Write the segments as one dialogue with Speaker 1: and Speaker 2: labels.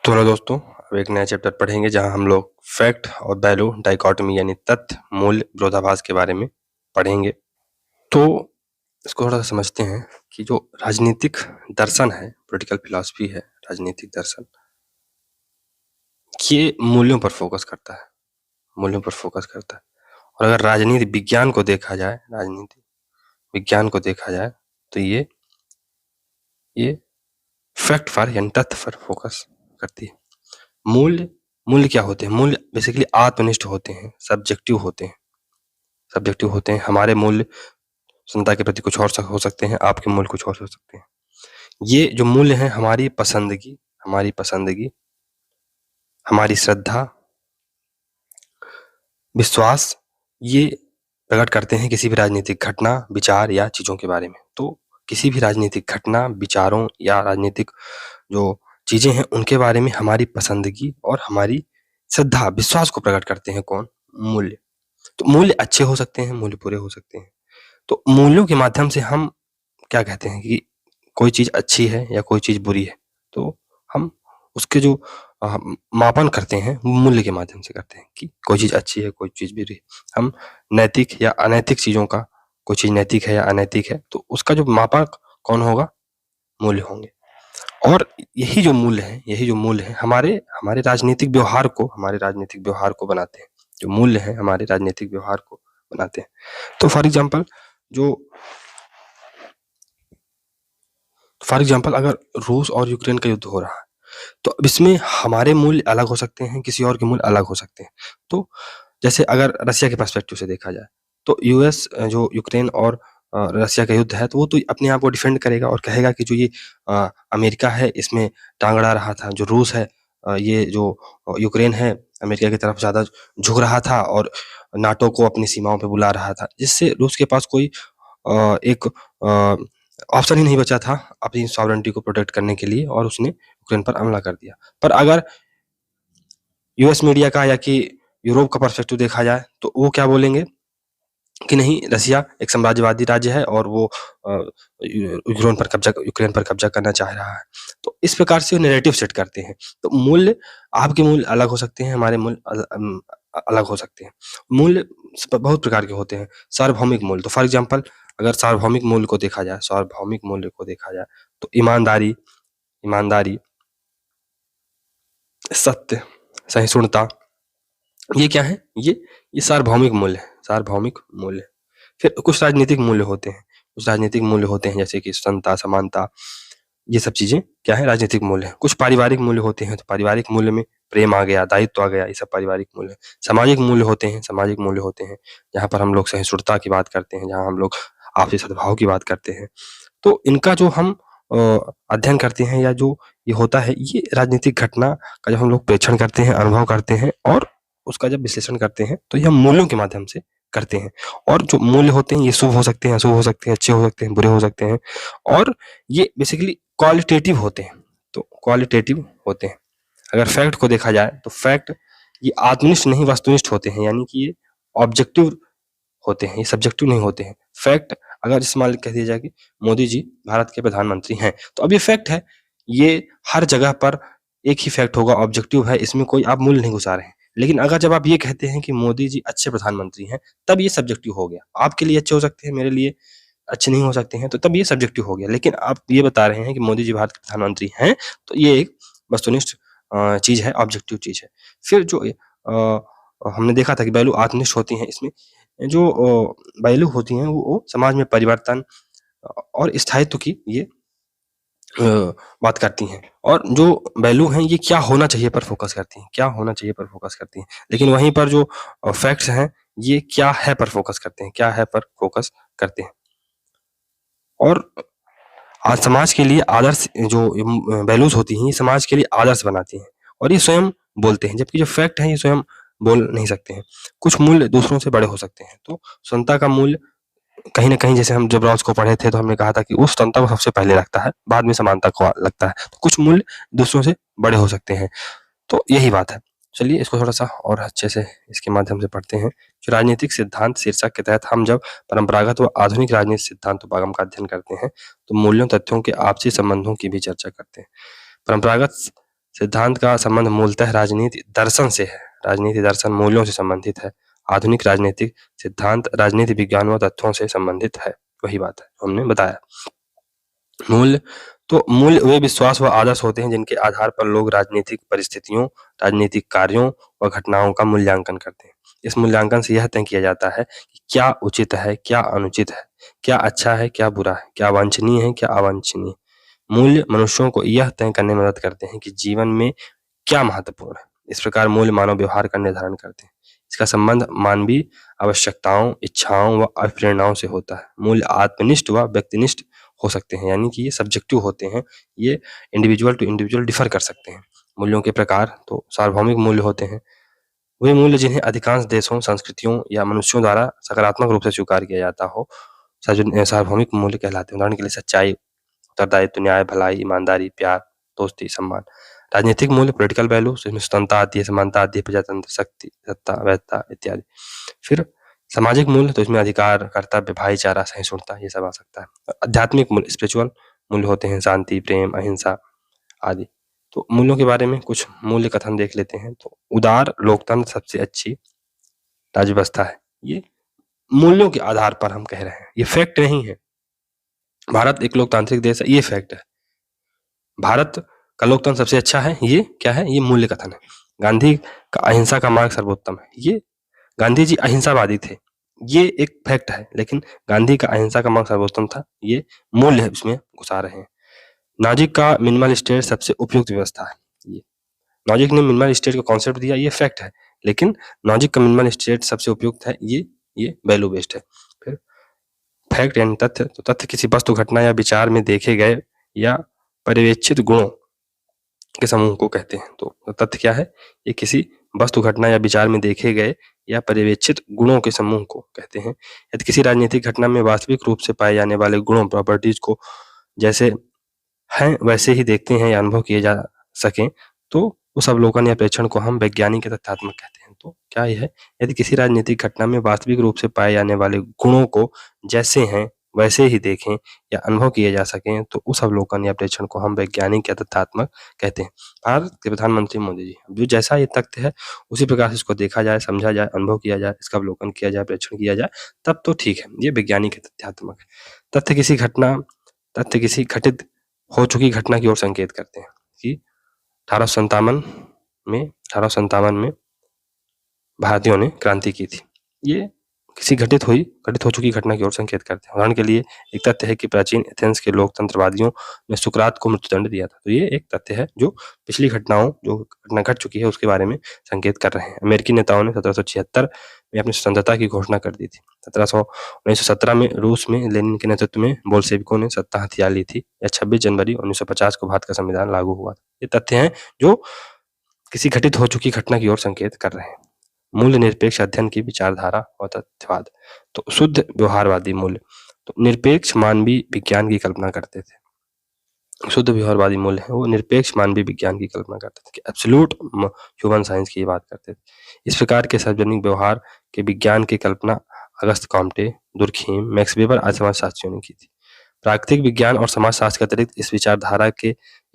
Speaker 1: तो हेलो दोस्तों, अब एक नया चैप्टर पढ़ेंगे जहां हम लोग फैक्ट और वैल्यू डाइकोटमी यानी तथ्य मूल्य विरोधाभास के बारे में पढ़ेंगे। तो इसको थोड़ा सा समझते हैं कि जो राजनीतिक दर्शन है, पॉलिटिकल फिलॉसफी है, राजनीतिक दर्शन, ये मूल्यों पर फोकस करता है, मूल्यों पर फोकस करता है। और अगर राजनीति विज्ञान को देखा जाए, राजनीति विज्ञान को देखा जाए तो ये फैक्ट पर यानी तथ्य पर फोकस करती है। मूल्य मूल्य क्या होते हैं? मूल्य बेसिकली आत्मनिष्ठ होते हैं, सब्जेक्टिव होते हैं, सब्जेक्टिव होते हैं। हमारे मूल्य जनता के प्रति कुछ और हो सकते हैं, आपके मूल्य कुछ और हो सकते हैं। ये जो मूल्य हैं हमारी पसंदगी, हमारी पसंदगी, हमारी श्रद्धा, विश्वास, ये प्रकट करते हैं किसी भी राजनीतिक घटना, विचार या चीजों के बारे में। तो किसी भी राजनीतिक घटना, विचारों या राजनीतिक जो चीजें हैं उनके बारे में हमारी पसंदगी और हमारी श्रद्धा, विश्वास को प्रकट करते हैं कौन? मूल्य। तो मूल्य अच्छे हो सकते हैं, मूल्य बुरे हो सकते हैं। तो मूल्यों के माध्यम से हम क्या कहते हैं कि कोई चीज अच्छी है या कोई चीज बुरी है, तो हम उसके जो मापन करते हैं मूल्य के माध्यम से करते हैं कि कोई चीज अच्छी है, कोई चीज बुरी है। हम नैतिक या अनैतिक चीजों का, कोई चीज नैतिक है या अनैतिक है, तो उसका जो मापक कौन होगा? मूल्य होंगे। और यही जो मूल्य है, यही जो मूल्य है हमारे हमारे राजनीतिक व्यवहार को, हमारे राजनीतिक व्यवहार को बनाते हैं। जो मूल्य है हमारे राजनीतिक व्यवहार को बनाते हैं। तो फॉर एग्जाम्पल अगर रूस और यूक्रेन का युद्ध हो रहा है, तो अब इसमें हमारे मूल्य अलग हो सकते हैं, किसी और के मूल्य अलग हो सकते हैं। तो जैसे अगर रसिया के पर्सपेक्टिव से देखा जाए, तो यूएस जो यूक्रेन और रसिया का युद्ध है, तो वो तो अपने आप को डिफेंड करेगा और कहेगा कि जो ये अमेरिका है इसमें टांग अड़ा रहा था, जो रूस है ये जो यूक्रेन है अमेरिका की तरफ ज़्यादा झुक रहा था और नाटो को अपनी सीमाओं पे बुला रहा था, जिससे रूस के पास कोई एक ऑप्शन ही नहीं बचा था अपनी सॉवरेनिटी को प्रोटेक्ट करने के लिए, और उसने यूक्रेन पर हमला कर दिया। पर अगर यूएस मीडिया का या कि यूरोप का पर्सपेक्टिव देखा जाए, तो वो क्या बोलेंगे कि नहीं, रसिया एक साम्राज्यवादी राज्य है और वो यूक्रेन पर कब्जा करना चाह रहा है। तो इस प्रकार से वो नैरेटिव सेट करते हैं। तो मूल्य, आपके मूल्य अलग हो सकते हैं, हमारे मूल्य अलग हो सकते हैं। मूल्य बहुत प्रकार के होते हैं। सार्वभौमिक मूल्य, तो फॉर एग्जाम्पल अगर सार्वभौमिक मूल्य को देखा जाए, सार्वभौमिक मूल्य को देखा जाए, तो ईमानदारी, ईमानदारी, सत्य, सहिष्णुता, ये क्या है? ये सार्वभौमिक मूल्य है, सार्वभौमिक मूल्य। फिर कुछ राजनीतिक मूल्य होते हैं, कुछ राजनीतिक मूल्य होते हैं जैसे कि समता, समानता, ये सब चीजें क्या है? राजनीतिक मूल्य है। कुछ पारिवारिक मूल्य होते हैं, तो पारिवारिक मूल्य में प्रेम आ गया, दायित्व आ गया, ये सब पारिवारिक मूल्य है। सामाजिक मूल्य होते हैं, सामाजिक मूल्य होते हैं जहाँ पर हम लोग सहिष्णुता की बात करते हैं, जहाँ हम लोग आपसी सद्भाव की बात करते हैं। तो इनका जो हम अध्ययन करते हैं या जो ये होता है, ये राजनीतिक घटना का जब हम लोग प्रेक्षण करते हैं, अनुभव करते हैं और उसका जब विश्लेषण करते हैं, तो ये हम मूल्यों के माध्यम से करते हैं। और जो मूल्य होते हैं ये शुभ हो सकते हैं, अशुभ हो सकते हैं, अच्छे हो सकते हैं, बुरे हो सकते हैं, और ये बेसिकली क्वालिटेटिव होते हैं। तो क्वालिटेटिव होते हैं। अगर फैक्ट को देखा जाए, तो फैक्ट ये आत्मनिष्ठ नहीं वस्तुनिष्ठ होते हैं, यानी कि ये ऑब्जेक्टिव होते हैं, ये सब्जेक्टिव नहीं होते हैं। फैक्ट अगर जैसे मान कह दिया जाए कि मोदी जी भारत के प्रधानमंत्री हैं, तो अब ये फैक्ट है, ये हर जगह पर एक ही फैक्ट होगा, ऑब्जेक्टिव है, इसमें कोई आप मूल्य नहीं घुसा रहे हैं। लेकिन अगर जब आप ये कहते हैं कि मोदी जी अच्छे प्रधानमंत्री हैं, तब ये सब्जेक्टिव हो गया। आपके लिए अच्छे हो सकते हैं, मेरे लिए अच्छे नहीं हो सकते हैं, तो तब ये सब्जेक्टिव हो गया। लेकिन आप ये बता रहे हैं कि मोदी जी भारत के प्रधानमंत्री हैं, तो ये एक वस्तुनिष्ठ चीज है, ऑब्जेक्टिव चीज है। फिर जो हमने देखा था कि वैल्यू आत्मनिष्ठ होती हैं, इसमें जो वैल्यू होती हैं वो समाज में परिवर्तन और स्थायित्व की ये बात करती हैं। और जो वैल्यू हैं ये क्या होना चाहिए पर फोकस करती हैं, क्या होना चाहिए पर फोकस करती हैं। लेकिन वहीं पर जो फैक्ट्स हैं ये क्या है पर फोकस करते हैं, क्या है पर फोकस करते हैं। और आज समाज के लिए आदर्श जो वैल्यूज होती हैं, ये समाज के लिए आदर्श बनाती हैं और ये स्वयं बोलते हैं, जबकि जो फैक्ट है ये स्वयं बोल नहीं सकते हैं। कुछ मूल्य दूसरों से बड़े हो सकते हैं। तो स्वतंत्रता का मूल्य कहीं न कहीं, जैसे हम जब रॉल्स को पढ़े थे तो हमने कहा था कि वो स्वतंत्रता को सबसे पहले रखता है, बाद में समानता को लगता है। तो कुछ मूल्य दूसरों से बड़े हो सकते हैं। तो यही बात है। चलिए इसको थोड़ा-सा और अच्छे से इसके माध्यम से पढ़ते हैं। जो राजनीतिक सिद्धांत शीर्षक के तहत हम जब परंपरागत व आधुनिक राजनीतिक सिद्धांत उपागम का अध्ययन करते हैं, तो मूल्यों, तथ्यों के आपसी संबंधों की भी चर्चा करते हैं। परंपरागत सिद्धांत का संबंध मूलतः राजनीति दर्शन से है, राजनीति दर्शन मूल्यों से संबंधित है। आधुनिक राजनीतिक सिद्धांत राजनीति विज्ञान व तथ्यों से संबंधित है। वही बात है हमने बताया। मूल्य, तो मूल्य वे विश्वास व आदर्श होते हैं जिनके आधार पर लोग राजनीतिक परिस्थितियों, राजनीतिक कार्यों व घटनाओं का मूल्यांकन करते हैं। इस मूल्यांकन से यह तय किया जाता है कि क्या उचित है, क्या अनुचित है, क्या अच्छा है, क्या बुरा है, क्या वांछनीय है, क्या अवांछनीय। मूल्य मनुष्यों को यह तय करने में मदद करते हैं कि जीवन में क्या महत्वपूर्ण है। इस प्रकार मूल्य मानव व्यवहार का निर्धारण करते हैं। इसका संबंध मानवीय आवश्यकताओं, इच्छाओं व अप्रेरणाओं से होता है। मूल्य आत्मनिष्ठ व व्यक्तिनिष्ठ हो सकते हैं, यानी कि ये सब्जेक्टिव होते हैं, ये इंडिविजुअल टू इंडिविजुअल डिफर कर सकते हैं। मूल्यों के प्रकार, तो सार्वभौमिक मूल्य होते हैं वे मूल्य जिन्हें अधिकांश देशों, संस्कृतियों या मनुष्यों द्वारा सकारात्मक रूप से स्वीकार किया जाता हो, सार्वभौमिक मूल्य कहलाते हैं। उदाहरण के लिए सच्चाई, उत्तरदायित्व, न्याय, भलाई, ईमानदारी, प्यार, दोस्ती, सम्मान। राजनीतिक मूल्य पॉलिटिकल वैल्यू, इसमें स्वतंत्रता आती है, समानता आती है, प्रजातंत्र, शक्ति, सत्ता, वैधता इत्यादि। फिर सामाजिक मूल्य, तो इसमें अधिकार, कर्तव्य, भाईचारा, सहिष्णुता ये सब आ सकता है। आध्यात्मिक मूल्य, स्पिरिचुअल मूल्य होते हैं, शांति, प्रेम, अहिंसा आदि। तो मूल्यों के बारे में कुछ मूल्य कथन देख लेते हैं। तो उदार लोकतंत्र सबसे अच्छी राज्य व्यवस्था है। ये मूल्यों के आधार पर हम कह रहे हैं, ये फैक्ट नहीं है। भारत एक लोकतांत्रिक देश है, ये फैक्ट है। भारत का लोकतंत्र सबसे अच्छा है, ये क्या है, ये मूल्य कथन है। गांधी का अहिंसा का मार्ग सर्वोत्तम है, ये गांधी जी अहिंसावादी थे, ये एक फैक्ट है। लेकिन गांधी का अहिंसा का मार्ग सर्वोत्तम था, ये मूल्य है, इसमें घुसा रहे हैं। नॉजिक का मिनिमल स्टेट सबसे उपयुक्त व्यवस्था है, ये नॉजिक ने मिनिमल स्टेट का कॉन्सेप्ट दिया, ये फैक्ट है। लेकिन नॉजिक का मिनिमल स्टेट सबसे उपयुक्त है, ये वैल्यू बेस्ड है। फिर फैक्ट यानी तथ्य, तो तथ्य किसी वस्तु, घटना या विचार में देखे गए या पर्यवेक्षित गुणों के समूह को कहते हैं। तो तथ्य क्या है, ये किसी वस्तु, घटना या विचार में देखे गए या पर्यवेक्षित गुणों के समूह को कहते हैं। यदि किसी राजनीतिक घटना में वास्तविक रूप से पाए जाने वाले गुणों, प्रॉपर्टीज को जैसे हैं वैसे ही देखते हैं या अनुभव किए जा सकें, तो उस अवलोकन या प्रेक्षण को हम वैज्ञानिक या तथ्यात्मक कहते हैं। तो क्या यह है, यदि किसी राजनीतिक घटना में वास्तविक रूप से पाए जाने वाले गुणों को जैसे हैं वैसे ही देखें या अनुभव किए जा सकें, तो उस अवलोकन या प्रेक्षण को हम वैज्ञानिक या तथ्यात्मक कहते हैं। भारत के प्रधानमंत्री मोदी जी, जो जैसा ये तथ्य है उसी प्रकार से इसको देखा जाए, समझा जाए, अनुभव किया जाए, इसका अवलोकन किया जाए, प्रेक्षण किया जाए, तब तो ठीक है, ये वैज्ञानिक है, तथ्यात्मक है। तथ्य किसी घटित हो चुकी घटना की ओर संकेत करते हैं कि 1857 में भारतीयों ने क्रांति की थी। ये किसी घटित हो चुकी घटना की ओर संकेत करते हैं। उदाहरण के लिए एक तथ्य है कि प्राचीन एथेंस के लोकतंत्रवादियों ने सुकरात को मृत्युदंड दिया था। तो ये एक तथ्य है जो पिछली घटनाओं, जो घटना घट चुकी है उसके बारे में संकेत कर रहे हैं। अमेरिकी नेताओं ने 1776 में अपनी स्वतंत्रता की घोषणा कर दी थी। 1917 में रूस में लेनिन के नेतृत्व में बोल्शेविकों ने सत्ता हथिया ली थी, या 26 जनवरी 1950 को भारत का संविधान लागू हुआ था। ये तथ्य हैं जो किसी घटित हो चुकी घटना की ओर संकेत कर रहे हैं। मूल्य निरपेक्ष अध्ययन की विचारधारा और तथ्यवाद, तो शुद्ध व्यवहारवादी मूल्य, तो निरपेक्ष मानवीय विज्ञान की कल्पना करते थे। शुद्ध व्यवहारवादी मूल्य है वो निरपेक्ष मानवीय विज्ञान की कल्पना करते थे, कि एब्सोल्यूट ह्यूमन साइंस की बात करते थे। इस प्रकार के सार्वजनिक व्यवहार के विज्ञान की कल्पना अगस्त कॉम्टे, दुर्खीम, मैक्स वेबर आदि समाजशास्त्रियों ने की थी। प्राकृतिक विज्ञान और समाजशास्त्र के अतिरिक्त इस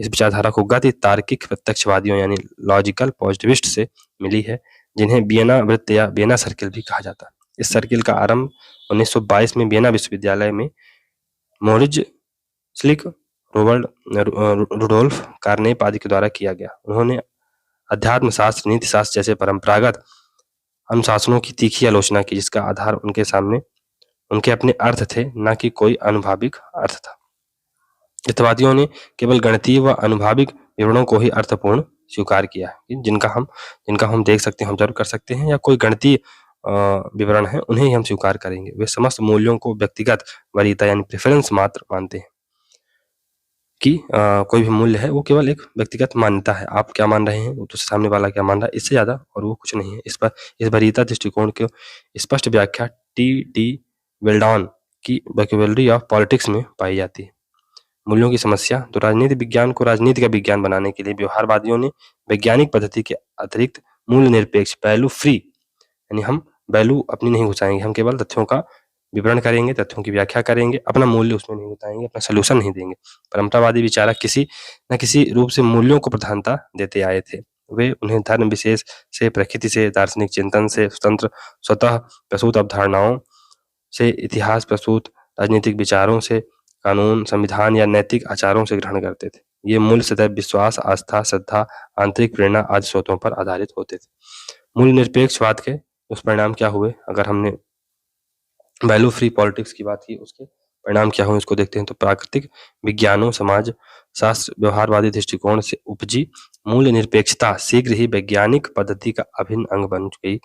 Speaker 1: विचारधारा को गति तार्किक प्रत्यक्षवादियों यानी लॉजिकल पॉजिटिविस्ट से मिली है, जिन्हें वियना वृत्त या वियना सर्किल भी कहा जाता है। इस सर्किल का आरंभ 1922 में वियना विश्वविद्यालय में मोरिज स्लिक, रुडोल्फ कार्नेप आदि के द्वारा किया गया। उन्होंने अध्यात्म शास्त्र, नीति शास्त्र जैसे परंपरागत अनुशासनों की तीखी आलोचना की, जिसका आधार उनके सामने उनके अपने अर्थ थे, न कि कोई अनुभाविक अर्थ था। हितवादियों ने केवल गणितीय व अनुभाविक विवरणों को ही अर्थपूर्ण स्वीकार किया है, जिनका हम देख सकते हैं, हम जरूर कर सकते हैं, या कोई गणितीय विवरण है उन्हें ही हम स्वीकार करेंगे। वे समस्त मूल्यों को व्यक्तिगत वरीयता यानी प्रेफरेंस मात्र मानते हैं, कि कोई भी मूल्य है वो केवल एक व्यक्तिगत मान्यता है। आप क्या मान रहे हैं, वो तो सामने वाला क्या मान रहा है, इससे ज्यादा और वो कुछ नहीं है। इस वरीयता दृष्टिकोण की स्पष्ट व्याख्या टी वेल्डॉन की वोकैब्युलरी ऑफ पॉलिटिक्स में पाई जाती है। मूल्यों की समस्या, तो राजनीति विज्ञान को राजनीति का विज्ञान बनाने के लिए व्यवहारवादियों ने वैज्ञानिक पद्धति के अतिरिक्त मूल्य निरपेक्ष, वैल्यू फ्री, यानी हम वैल्यू अपनी नहीं घुसाएंगे, हम केवल तथ्यों का विवरण करेंगे, तथ्यों की व्याख्या करेंगे, अपना मूल्य उसमें नहीं बताएंगे, अपना सॉल्यूशन नहीं देंगे। परंपरावादी विचारक किसी न किसी रूप से मूल्यों को प्रधानता देते आए थे। वे उन्हें धर्म विशेष से, प्रकृति से, दार्शनिक चिंतन से, स्वतः प्रसूत अवधारणाओं से, इतिहास प्रसूत राजनीतिक विचारों से, कानून, संविधान या नैतिक आचारों से ग्रहण करते थे। ये मूल्य सदैव विश्वास, आस्था, श्रद्धा, आंतरिक प्रेरणा आदि स्रोतों पर आधारित होते थे। मूल निरपेक्षवाद के दुष्परिणाम क्या हुए? अगर हमने वैल्यू फ्री पॉलिटिक्स की बात की, उसके परिणाम क्या हुए उसको देखते हैं। तो प्राकृतिक विज्ञानों, समाज शास्त्र, व्यवहारवादी दृष्टिकोण से उपजी मूल्य निरपेक्षता शीघ्र ही वैज्ञानिक पद्धति का अभिन्न अंग बन गई,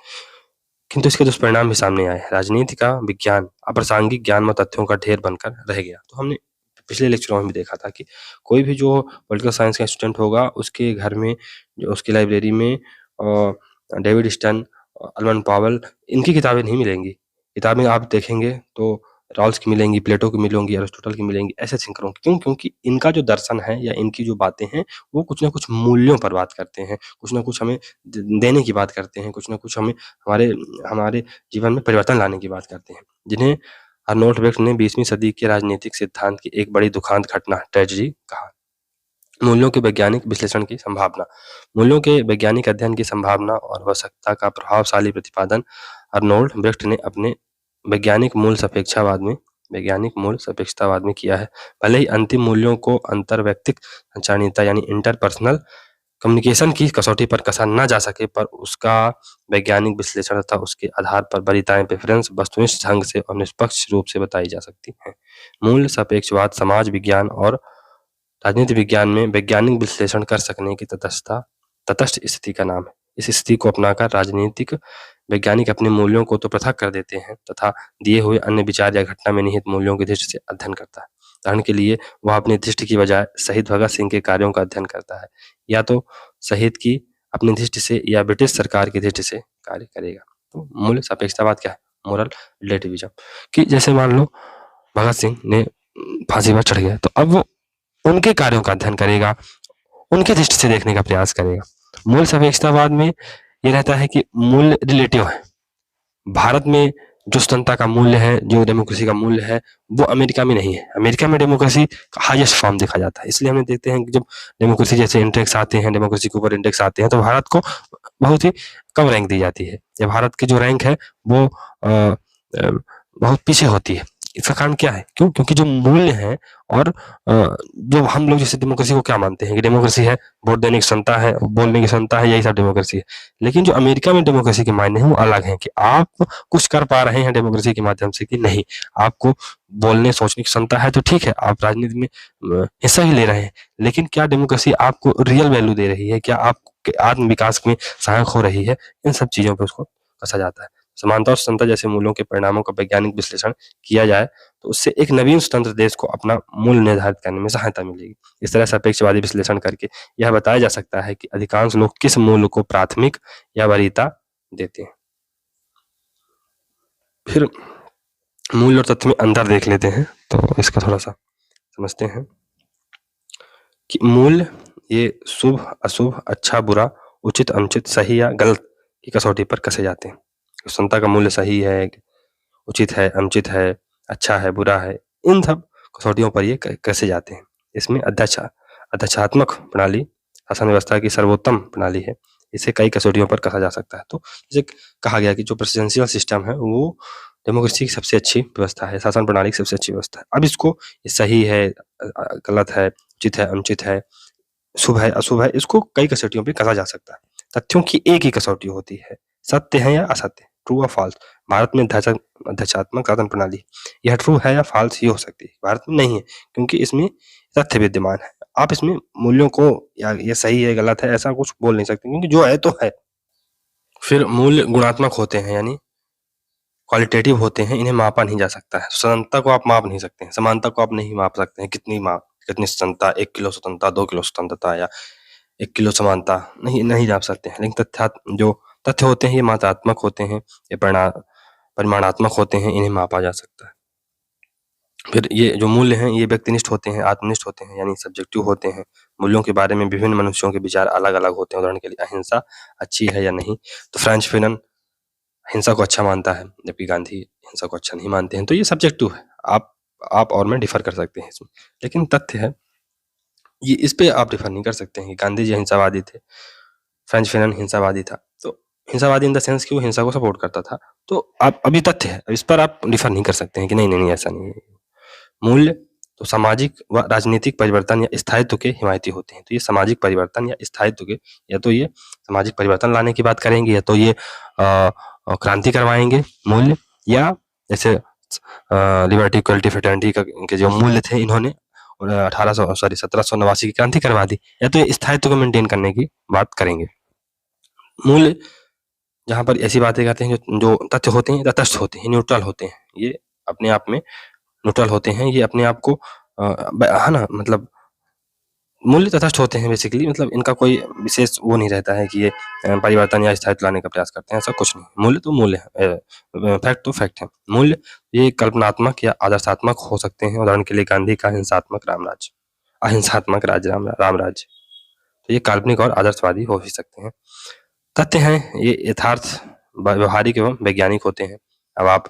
Speaker 1: किंतु इसके दुष्परिणाम भी सामने आए। राजनीति का विज्ञान अप्रासंगिक ज्ञान व तथ्यों का ढेर बनकर रह गया। तो हमने पिछले लेक्चरों में भी देखा था कि कोई भी जो पॉलिटिकल साइंस का स्टूडेंट होगा, उसके घर में, जो उसकी लाइब्रेरी में डेविड स्टन, अल्वन पावल, इनकी किताबें नहीं मिलेंगी। किताबें आप देखेंगे तो रॉल्स की मिलेंगी, प्लेटो की मिलेंगी, अरिस्टोटल की मिलेंगी, ऐसे थिंकरों की। क्यों? क्योंकि इनका जो दर्शन है या इनकी जो बातें हैं, वो कुछ ना कुछ मूल्यों पर बात करते हैं, कुछ ना कुछ हमें देने की बात करते हैं, कुछ ना कुछ हमें हमारे हमारे जीवन में परिवर्तन लाने की बात करते हैं, जिन्हें अर्नोल्ड वेक्स ने 20वीं सदी के राजनीतिक सिद्धांत की एक बड़ी दुखांत घटना, ट्रेजेडी, कहा। मूल्यों के वैज्ञानिक विश्लेषण की संभावना। मूल्यों के वैज्ञानिक अध्ययन की संभावना और आवश्यकता का प्रभावशाली प्रतिपादन अर्नोल्ड वेक्स ने अपने वैज्ञानिक मूल सापेक्षतावाद में किया है। भले ही अंतिम मूल्यों को अंतर्वैयक्तिक संचारणीयता यानी इंटरपर्सनल कम्युनिकेशन की कसौटी पर कसा न जा सके, पर उसका वैज्ञानिक विश्लेषण तथा उसके आधार पर वरीयताएं प्रेफरेंस वस्तुनिष्ठ ढंग से और निष्पक्ष रूप से बताई जा सकती हैं। मूल सापेक्षवाद समाज विज्ञान और राजनीति विज्ञान में वैज्ञानिक विश्लेषण कर सकने की तटस्थ स्थिति का नाम है। इस स्थिति को अपनाकर राजनीतिक वैज्ञानिक अपने मूल्यों को तो पृथक कर देते हैं तथा दिए हुए अन्य विचार या घटना में निहित मूल्यों की दृष्टि से अध्ययन करता है। उदाहरण के लिए वह अपनी दृष्टि की बजाय शहीद भगत सिंह के कार्यों का अध्ययन करता है, या तो शहीद की अपनी दृष्टि से या ब्रिटिश सरकार की दृष्टि से कार्य करेगा। तो मूल सापेक्षतावाद क्या है? Moral relativism. कि जैसे मान लो भगत सिंह ने फांसी पर चढ़ गया, तो अब वो उनके कार्यों का अध्ययन करेगा, उनकी दृष्टि से देखने का प्रयास करेगा। मूल सापेक्षतावाद में ये रहता है कि मूल्य रिलेटिव है। भारत में जो स्वतंत्रता का मूल्य है, जो डेमोक्रेसी का मूल्य है, वो अमेरिका में नहीं है। अमेरिका में डेमोक्रेसी का हाईएस्ट फॉर्म देखा जाता है। इसलिए हम देखते हैं कि जब डेमोक्रेसी जैसे इंडेक्स आते हैं, डेमोक्रेसी के ऊपर इंडेक्स आते हैं, तो भारत को बहुत ही कम रैंक दी जाती है, या भारत की जो रैंक है वो बहुत पीछे होती है। इसका कारण क्या है? क्यों? क्योंकि जो मूल्य है और जो हम लोग जैसे डेमोक्रेसी को क्या मानते हैं कि डेमोक्रेसी है, वोट देने की क्षमता है, बोलने की क्षमता है, यही सब डेमोक्रेसी है। लेकिन जो अमेरिका में डेमोक्रेसी के मायने हैं वो अलग हैं कि आप कुछ कर पा रहे हैं डेमोक्रेसी के माध्यम से कि नहीं। आपको बोलने सोचने की क्षमता है तो ठीक है, आप राजनीति में हिस्सा ही ले रहे हैं, लेकिन क्या डेमोक्रेसी आपको रियल वैल्यू दे रही है? क्या आपके आत्म विकास में सहायक हो रही है? इन सब चीजों पर उसको कसा जाता है। समानता और स्वतंत्रता जैसे मूल्यों के परिणामों का वैज्ञानिक विश्लेषण किया जाए तो उससे एक नवीन स्वतंत्र देश को अपना मूल्य निर्धारित करने में सहायता मिलेगी। इस तरह सापेक्षवादी विश्लेषण करके यह बताया जा सकता है कि अधिकांश लोग किस मूल्य को प्राथमिक या वरीयता देते हैं। फिर मूल्य और तथ्य में अंतर देख लेते हैं, तो इसका थोड़ा सा समझते हैं कि मूल्य ये शुभ अशुभ, अच्छा बुरा, उचित अनुचित, सही या गलत की कसौटी पर कसे जाते हैं। स्वतंत्रता का मूल्य सही है, उचित है, अनुचित है, अच्छा है, बुरा है, इन सब कसौटियों पर ये कसे जाते हैं। इसमें अध्यक्षात्मक प्रणाली शासन व्यवस्था की सर्वोत्तम प्रणाली है, इसे कई कसौटियों पर कसा जा सकता है। तो जैसे कहा गया कि जो प्रेसिडेंशियल सिस्टम है वो डेमोक्रेसी की सबसे अच्छी व्यवस्था है, शासन प्रणाली की सबसे अच्छी व्यवस्था है। अब इसको सही है, गलत है, उचित है, अनुचित है, शुभ है, अशुभ है, इसको कई कसौटियों पर कसा जा सकता है। तथ्यों की एक ही कसौटी होती है, सत्य है या असत्य, ट्रू और फॉल्स। भारत में अध्यक्षात्मक शासन प्रणाली, यह ट्रू है या फॉल्स ही हो सकती है, भारत में नहीं है, क्योंकि इसमें तथ्य विद्यमान है। आप इसमें मूल्यों को या ये सही है गलत है ऐसा कुछ बोल नहीं सकते, क्योंकि जो है तो है। फिर मूल्य गुणात्मक होते हैं, यानी क्वालिटेटिव होते हैं, इन्हें मापा नहीं जा सकता है। स्वतंत्रता को आप माप नहीं सकते हैं, समानता को आप नहीं माप सकते हैं, कितनी स्वतंत्रता, 1 किलो स्वतंत्रता, 2 किलो स्वतंत्रता या 1 किलो समानता नहीं नाप सकते हैं। लेकिन जो तथ्य होते हैं ये मात्रात्मक होते हैं, ये परिमाणात्मक होते हैं, इन्हें मापा जा सकता है। फिर ये जो मूल्य हैं ये व्यक्तिनिष्ठ होते हैं, आत्मनिष्ठ होते हैं, यानी सब्जेक्टिव होते हैं। मूल्यों के बारे में विभिन्न मनुष्यों के विचार अलग अलग होते हैं। उदाहरण के लिए अहिंसा अच्छी है या नहीं, तो फ्रांज फेनन हिंसा को अच्छा मानता है, जबकि गांधी हिंसा को अच्छा नहीं मानते हैं। तो ये सब्जेक्टिव है, आप और मैं डिफर कर सकते हैं इसमें, लेकिन तथ्य है ये, इस पे आप डिफर नहीं कर सकते हैं कि गांधी जी हिंसावादी थे, फ्रेंच फेनन हिंसावादी था। तो हिंसावादी इन द सेंस कि वो हिंसा को सपोर्ट करता था। तो आप अभी तथ्य है, इस पर आप डिफर नहीं कर सकते हैं कि नहीं नहीं नहीं ऐसा नहीं है। मूल्य तो सामाजिक व राजनीतिक परिवर्तन या स्थायित्व के हिमायती होते हैं। तो ये सामाजिक परिवर्तन या स्थायित्व के, या तो ये सामाजिक परिवर्तन लाने की बात करेंगे, या तो ये क्रांति करवाएंगे मूल्य, या जैसे लिबर्टी इक्वलिटी फ्रेटर्निटी के जो मूल्य थे इन्होंने 1789 की क्रांति करवा दी, या तो ये स्थायित्व को मेंटेन करने की बात करेंगे। मूल्य जहाँ पर ऐसी बातें कहते हैं जो तथ्य होते हैं तटस्थ होते हैं, न्यूट्रल होते हैं, ये अपने आप में न्यूट्रल होते हैं, ये अपने आप को है ना, मतलब मूल्य तटस्थ होते हैं बेसिकली, मतलब इनका कोई विशेष वो नहीं रहता है कि ये परिवर्तन या स्थायित्व लाने का प्रयास करते हैं, ऐसा कुछ नहीं। मूल्य तो मूल्य है, फैक्ट तो फैक्ट है। मूल्य ये कल्पनात्मक या आदर्शात्मक हो सकते हैं। उदाहरण के लिए गांधी का हिंसात्मक रामराज्य, अहिंसात्मक रामराज्य, तो ये काल्पनिक और आदर्शवादी हो ही सकते हैं। तथ्य हैं ये यथार्थ, व्यवहारिक एवं वैज्ञानिक होते हैं। अब आप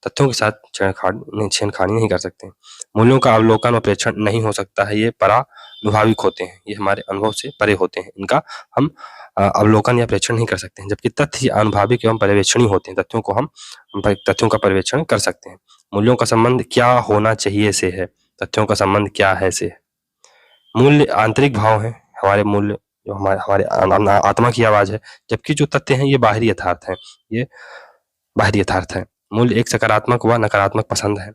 Speaker 1: तथ्यों के साथ छेड़खानी नहीं कर सकते। मूल्यों का अवलोकन और प्रेक्षण नहीं हो सकता है, ये परानुभाविक होते हैं, ये हमारे अनुभव से परे होते हैं, इनका हम अवलोकन या प्रेक्षण नहीं कर सकते हैं। जबकि तथ्य अनुभविक एवं पर्यवेक्षणीय होते हैं, तथ्यों का पर्यवेक्षण कर सकते हैं। मूल्यों का संबंध क्या होना चाहिए से है, तथ्यों का संबंध क्या है से है। मूल्य आंतरिक भाव है, हमारे मूल्य जो हमारे आत्मा की आवाज है, जबकि जो तथ्य हैं ये बाहरी यथार्थ है, ये बाहरी यथार्थ है। मूल्य एक सकारात्मक व नकारात्मक पसंद है,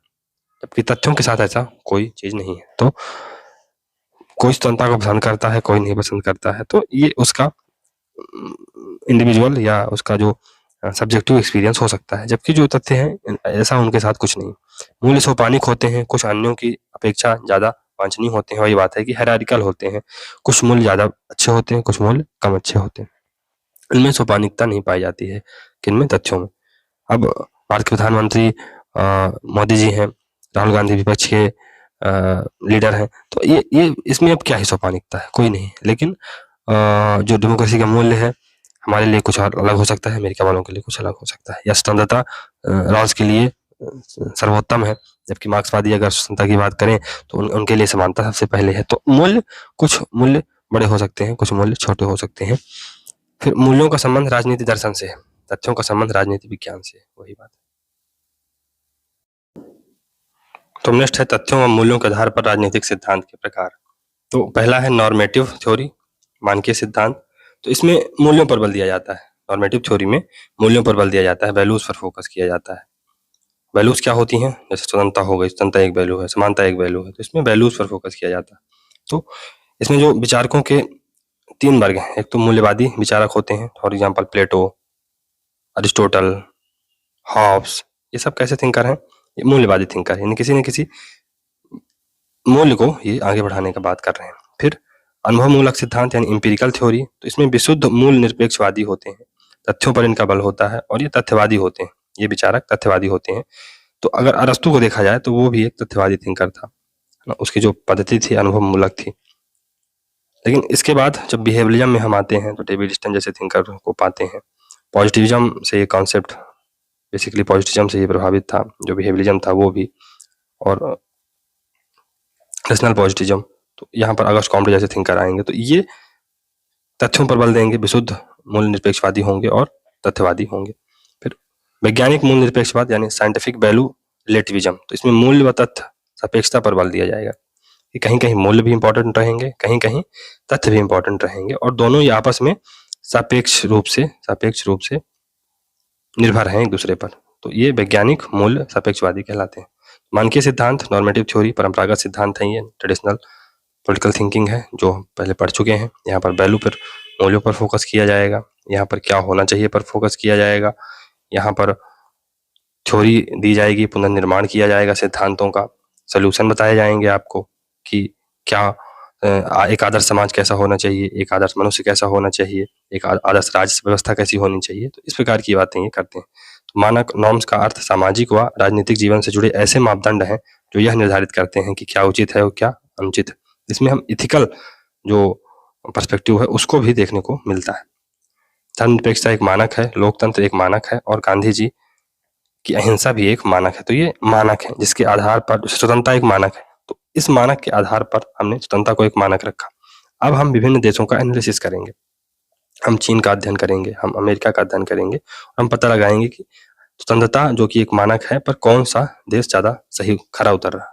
Speaker 1: जबकि तथ्यों के साथ ऐसा कोई चीज नहीं है। तो कोई स्वतंत्रता को पसंद करता है, कोई नहीं पसंद करता है, तो ये उसका इंडिविजुअल या उसका जो सब्जेक्टिव एक्सपीरियंस हो सकता है। जबकि जो तथ्य हैं ऐसा उनके साथ कुछ नहीं। मूल्य सोपानिक होते हैं, कुछ अन्यों की अपेक्षा ज्यादा वांछनीय होते हैं। वही बात है कि हायरार्किकल होते हैं, कुछ मूल्य ज्यादा अच्छे होते हैं, कुछ मूल्य कम अच्छे होते हैं। इनमें सोपानिकता नहीं पाई जाती है, किनमें, तथ्यों में। अब भारत के प्रधानमंत्री मोदी जी हैं, राहुल गांधी विपक्ष के लीडर हैं, तो ये इसमें अब क्या ही सोपानिकता है, कोई नहीं। लेकिन जो डेमोक्रेसी का मूल्य है हमारे लिए कुछ अलग हो सकता है, अमेरिका वालों के लिए कुछ अलग हो सकता है। या स्वतंत्रता राज के लिए सर्वोत्तम है, जबकि मार्क्सवादी अगर स्वतंत्रता की बात करें तो उनके लिए समानता सबसे पहले है। तो कुछ मूल्य बड़े हो सकते हैं, कुछ मूल्य छोटे हो सकते हैं। फिर मूल्यों का संबंध राजनीति दर्शन से है, तथ्यों का संबंध राजनीति विज्ञान से है, वही बात है। तो नेक्स्ट है तथ्यों व मूल्यों के आधार पर राजनीतिक सिद्धांत के प्रकार। तो पहला है नॉर्मेटिव थ्योरी, मानकीय सिद्धांत। तो इसमें मूल्यों पर बल दिया जाता है। नॉर्मेटिव थ्योरी में मूल्यों पर बल दिया जाता है, वैल्यूज पर फोकस किया जाता है। वैल्यूज क्या होती हैं, जैसे स्वतंत्रता हो गई, स्वतंत्रता एक वैल्यू है, समानता एक वैल्यू है, तो इसमें वैल्यूज पर फोकस किया जाता है। तो इसमें जो विचारकों के 3 वर्ग हैं, एक तो मूल्यवादी विचारक होते हैं, for example Plato, Aristotle, Hobbes, ये सब कैसे थिंकर हैं, ये मूल्यवादी थिंकर है, किसी न किसी मूल्य को ये आगे बढ़ाने का बात कर रहे हैं। फिर अनुभव मूलक सिद्धांत यानी इंपिरिकल थ्योरी, तो इसमें विशुद्ध मूल निरपेक्षवादी होते हैं, तथ्यों पर इनका बल होता है, और ये तथ्यवादी होते हैं, ये विचारक तथ्यवादी होते हैं। तो अगर अरस्तु को देखा जाए तो वो भी एक तथ्यवादी थिंकर था, उसकी जो पद्धति थी अनुभव मूलक थी। लेकिन इसके बाद जब बिहेवियरिज्म में हम आते हैं तो डेविड स्टन जैसे थिंकर को पाते हैं। पॉजिटिविज्म से ये कॉन्सेप्ट, बेसिकली पॉजिटिविज्म से ये प्रभावित था, जो बिहेवियरिज्म था वो भी, और नेशनल पॉजिटिविज्म। तो यहाँ पर अगस्ट कॉम्टे जैसे थिंकर आएंगे, तो ये तथ्यों पर बल देंगे, विशुद्ध मूल निरपेक्षवादी होंगे और तथ्यवादी होंगे। फिर वैज्ञानिक मूल निरपेक्षवाद यानी साइंटिफिक वैल्यू रिलेटिविज्म, तो इसमें मूल्य व तथ्य सापेक्षता पर बल दिया जाएगा कि कहीं कहीं मूल्य भी इंपॉर्टेंट रहेंगे, कहीं कहीं तथ्य भी इंपॉर्टेंट रहेंगे, और दोनों ही आपस में सापेक्ष रूप से निर्भर हैं एक दूसरे पर। तो ये वैज्ञानिक मूल्य सापेक्षवादी कहलाते हैं। मानकीय सिद्धांत, नॉर्मेटिव थ्योरी, परंपरागत सिद्धांत है, ये ट्रेडिशनल पॉलिटिकल थिंकिंग है जो हम पहले पढ़ चुके हैं। यहाँ पर वैल्यू पर, मूल्यों पर फोकस किया जाएगा, यहाँ पर क्या होना चाहिए पर फोकस किया जाएगा, यहाँ पर थ्योरी दी जाएगी, पुनर्निर्माण किया जाएगा सिद्धांतों का, सोल्यूशन बताए जाएंगे आपको कि क्या एक आदर्श समाज कैसा होना चाहिए, एक आदर्श मनुष्य कैसा होना चाहिए, एक आदर्श राज्य व्यवस्था कैसी होनी चाहिए। तो इस प्रकार की बातें ये करते हैं। तो मानक नॉर्म्स का अर्थ सामाजिक व राजनीतिक जीवन से जुड़े ऐसे मापदंड हैं जो यह निर्धारित करते हैं कि क्या उचित है और क्या अनुचित है। इसमें हम इथिकल जो पर्सपेक्टिव है उसको भी देखने को मिलता है। धर्मनिरपेक्षता एक मानक है, लोकतंत्र एक मानक है और गांधी जी की अहिंसा भी एक मानक है। तो ये मानक है जिसके आधार पर स्वतंत्रता एक मानक है। तो इस मानक के आधार पर हमने स्वतंत्रता को एक मानक रखा। अब हम विभिन्न देशों का एनालिसिस करेंगे। हम चीन का अध्ययन करेंगे, हम अमेरिका का अध्ययन करेंगे और हम पता लगाएंगे कि स्वतंत्रता जो कि एक मानक है पर कौन सा देश ज्यादा सही खरा उतर रहा।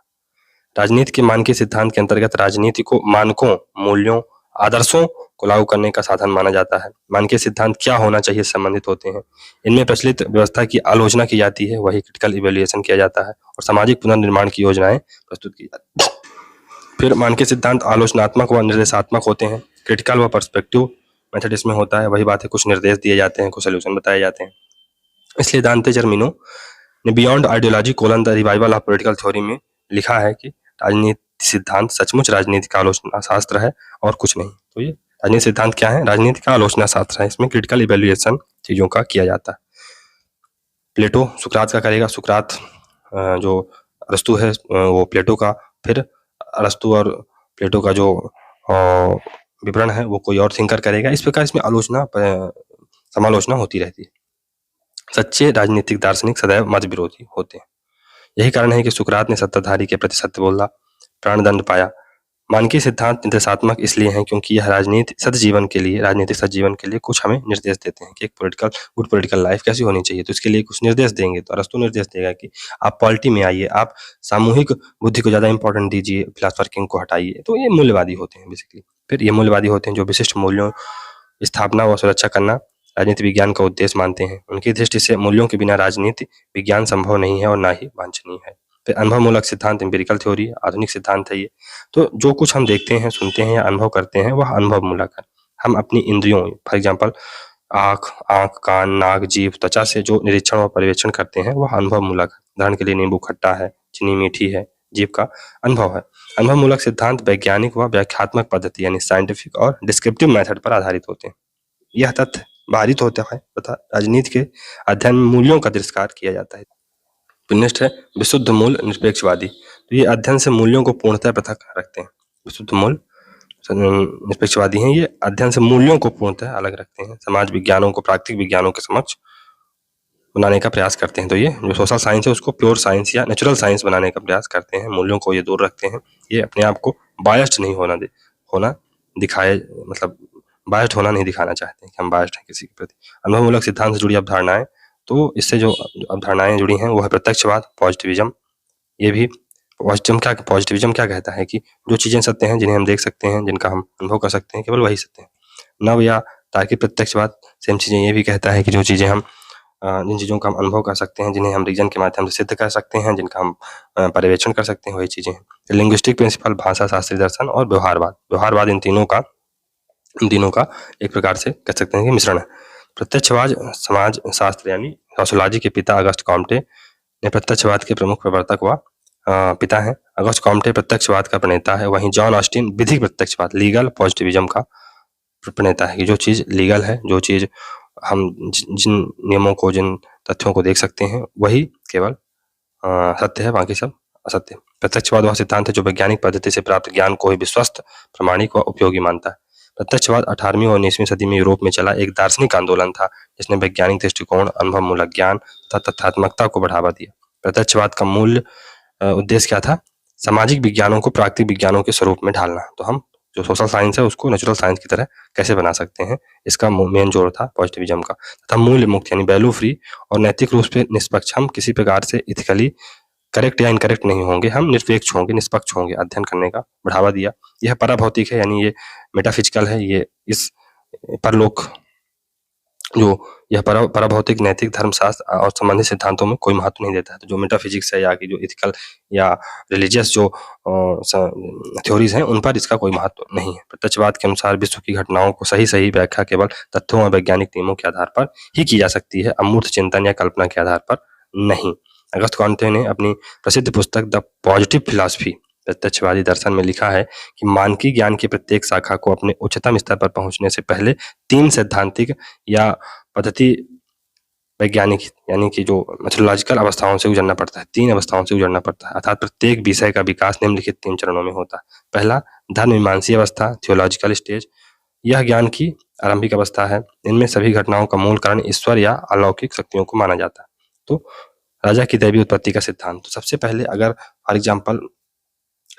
Speaker 1: राजनीति के मानकीय सिद्धांत के अंतर्गत राजनीति को मानकों, मूल्यों, आदर्शों को लागू करने का साधन माना जाता है। मानकीय सिद्धांत क्या होना चाहिए संबंधित होते हैं। इनमें प्रचलित व्यवस्था की आलोचना की जाती है, वही क्रिटिकल इवेल्युएशन किया जाता है और सामाजिक पुनर्निर्माण की योजनाएं प्रस्तुत की जाती है। फिर मानकीय सिद्धांत आलोचनात्मक व निर्देशात्मक होते हैं। क्रिटिकल व पर्सपेक्टिव मेथड इसमें होता है। वही बात है, कुछ निर्देश दिए जाते हैं, कुछ सोल्यूशन बताए जाते हैं। इसलिए दांते जर्मिनो ने beyond ideology colon the revival of political theory में लिखा है कि राजनीति सिद्धांत सचमुच राजनीति का आलोचना शास्त्र है और कुछ नहीं। तो ये राजनीति सिद्धांत क्या है? राजनीति का आलोचना शास्त्र है। इसमें क्रिटिकल इवेल्युएशन चीजों का किया जाता है। प्लेटो सुकरात का करेगा। सुकरात जो अरस्तु है वो प्लेटो का, फिर अरस्तु और प्लेटो का जो विवरण है वो कोई और थिंकर करेगा। इस प्रकार इसमें आलोचना समालोचना होती रहती है। सच्चे राजनीतिक दार्शनिक सदैव मत विरोधी होते हैं। यही कारण है कि सुकरात ने सत्ताधारी के प्रति सत्य बोला, प्राणदंड पाया। मानकीय सिद्धांत निर्देशात्मक इसलिए हैं क्योंकि यह राजनीतिक सदजीवन के लिए कुछ हमें निर्देश देते हैं कि एक गुड पॉलिटिकल लाइफ कैसी होनी चाहिए। तो इसके लिए कुछ निर्देश देंगे। तो अरस्तु निर्देश देगा कि आप पॉलिटी में आइए, आप सामूहिक बुद्धि को ज्यादा इंपॉर्टेंट दीजिए, फिलॉसफर किंग को हटाइए। तो ये मूल्यवादी होते हैं बेसिकली। फिर ये मूल्यवादी होते हैं जो विशिष्ट मूल्यों स्थापना व सुरक्षा करना राजनीति विज्ञान का उद्देश्य मानते हैं। उनकी दृष्टि से मूल्यों के बिना राजनीति विज्ञान संभव नहीं है और ना ही वांछनीय है। फिर अनुभवमूलक सिद्धांत एम्पिरिकल थ्योरी आधुनिक सिद्धांत है ये। तो जो कुछ हम देखते हैं, सुनते हैं या अनुभव करते हैं वह अनुभवमूलक है। हम अपनी इंद्रियों फॉर एग्जाम्पल आँख, कान, नाक, जीभ, त्वचा से जो निरीक्षण और पर्यवेक्षण करते हैं वह अनुभवमूलक है। उदाहरण के लिए नींबू खट्टा है, चीनी मीठी है, जीभ का अनुभव है। अनुभवमूलक सिद्धांत वैज्ञानिक व व्याख्यात्मक पद्धति यानी साइंटिफिक और डिस्क्रिप्टिव मेथड पर आधारित होते हैं। यह तथ्य बाधित होता है तथा राजनीति के अध्ययन में मूल्यों का तिरस्कार किया जाता है। नेक्स्ट है विशुद्ध मूल निरपेक्षवादी। तो ये अध्ययन से मूल्यों को पूर्णतः पृथक रखते हैं। विशुद्ध मूल निरपेक्षवादी हैं, ये अध्ययन से मूल्यों को पूर्णतः अलग रखते हैं। समाज विज्ञानों को प्राकृतिक विज्ञानों के समक्ष बनाने का प्रयास करते हैं। तो ये जो सोशल साइंस है उसको प्योर साइंस या नेचुरल साइंस बनाने का प्रयास करते हैं। मूल्यों को ये दूर रखते हैं। ये अपने आप को बायस्ड नहीं होना दिखाना चाहते हैं कि हम बायस्ड हैं किसी के प्रति। अनुभवमूलक सिद्धांत से जुड़ी अवधारणाएं, तो इससे जो अवधारणाएं जुड़ी हैं वो है प्रत्यक्षवाद, पॉजिटिविज्म। ये भी पॉजिटिविज्म क्या कहता है कि जो चीजें सत्य हैं, जिन्हें हम देख सकते हैं, जिनका हम अनुभव कर सकते हैं, केवल वही सत्य है। नव या तार्किक प्रत्यक्षवाद सेम चीजें ये भी कहता है कि जो चीजें हम जिन चीजों का हम अनुभव कर सकते हैं, जिन्हें हम रीजन के माध्यम से सिद्ध कर सकते हैं, जिनका हम पर्यवेक्षण कर सकते हैं, वही चीजें हैं। लिंग्विस्टिक प्रिंसिपल, भाषा शास्त्रीय दर्शन और व्यवहारवाद इन तीनों का एक प्रकार से कह सकते हैं कि मिश्रण है। प्रत्यक्षवाद समाज शास्त्र यानी सोशियोलॉजी के पिता अगस्ट कॉम्टे ने प्रत्यक्षवाद के प्रमुख प्रवर्तक व पिता हैं। अगस्ट कॉम्टे प्रत्यक्षवाद का प्रणेता है। वहीं जॉन ऑस्टिन विधिक प्रत्यक्षवाद लीगल पॉजिटिविज्म का प्रणेता है कि जो चीज लीगल है, जो चीज हम जिन नियमों को, जिन तथ्यों को देख सकते हैं वही केवल सत्य है, बाकी सब असत्य। प्रत्यक्षवाद वह सिद्धांत है जो वैज्ञानिक पद्धति से प्राप्त ज्ञान को ही विश्वस्त, प्रामाणिक व उपयोगी मानता है। प्रत्यक्षवाद 18वीं और 19वीं सदी में यूरोप में चला एक दार्शनिक आंदोलन था जिसने वैज्ञानिक दृष्टिकोण, अनुभवमूलक ज्ञान तथा तथ्यात्मकता को बढ़ावा दिया। प्रत्यक्षवाद का मूल उद्देश्य क्या था? सामाजिक विज्ञानों को प्राकृतिक विज्ञानों के स्वरूप में ढालना। तो हम जो सोशल साइंस है उसको नेचुरल साइंस की तरह कैसे बना सकते हैं, इसका मेन जोर था पॉजिटिविज्म का। तथा मूल्य मुक्त यानी वैल्यू फ्री और नैतिक रूप से निष्पक्ष। हम किसी प्रकार से इथिकली करेक्ट या इनकरेक्ट नहीं होंगे, हम निरपेक्ष होंगे, निष्पक्ष होंगे, अध्ययन करने का बढ़ावा दिया। यह पराभौतिक है यानी ये मेटाफिजिकल है। ये इस परलोक जो यह पराभौतिक, नैतिक, धर्मशास्त्र और संबंधित सिद्धांतों में कोई महत्व नहीं देता है। तो जो मेटाफिजिक्स है या कि जो इथिकल या रिलीजियस जो थ्योरीज हैं उन पर इसका कोई महत्व नहीं है। प्रत्यक्षवाद के अनुसार विश्व की घटनाओं को सही व्याख्या केवल तथ्यों और वैज्ञानिक नियमों के आधार पर ही की जा सकती है, अमूर्त चिंतन या कल्पना के आधार पर नहीं। अगस्त कॉम्टे ने अपनी प्रसिद्ध पुस्तक द पॉजिटिव फिलॉसफी प्रत्यक्षवादी दर्शन में लिखा है कि मानकीय ज्ञान की प्रत्येक शाखा को अपने उच्चतम स्तर पर पहुंचने से पहले 3 सैद्धांतिक या पद्धति वैज्ञानिक यानी कि जो मेथोडोलॉजिकल अवस्थाओं से गुजरना पड़ता है, 3 अवस्थाओं से गुजरना पड़ता है। अर्थात प्रत्येक विषय का विकास निम्नलिखित 3 चरणों में होता है। पहला, धर्म मीमांसीय अवस्था, थियोलॉजिकल स्टेज। यह ज्ञान की आरंभिक अवस्था है। इनमें सभी घटनाओं का मूल कारण ईश्वर या अलौकिक शक्तियों को माना जाता है। तो राजा की दैवीय उत्पत्ति का सिद्धांत, तो सबसे पहले अगर फॉर एग्जाम्पल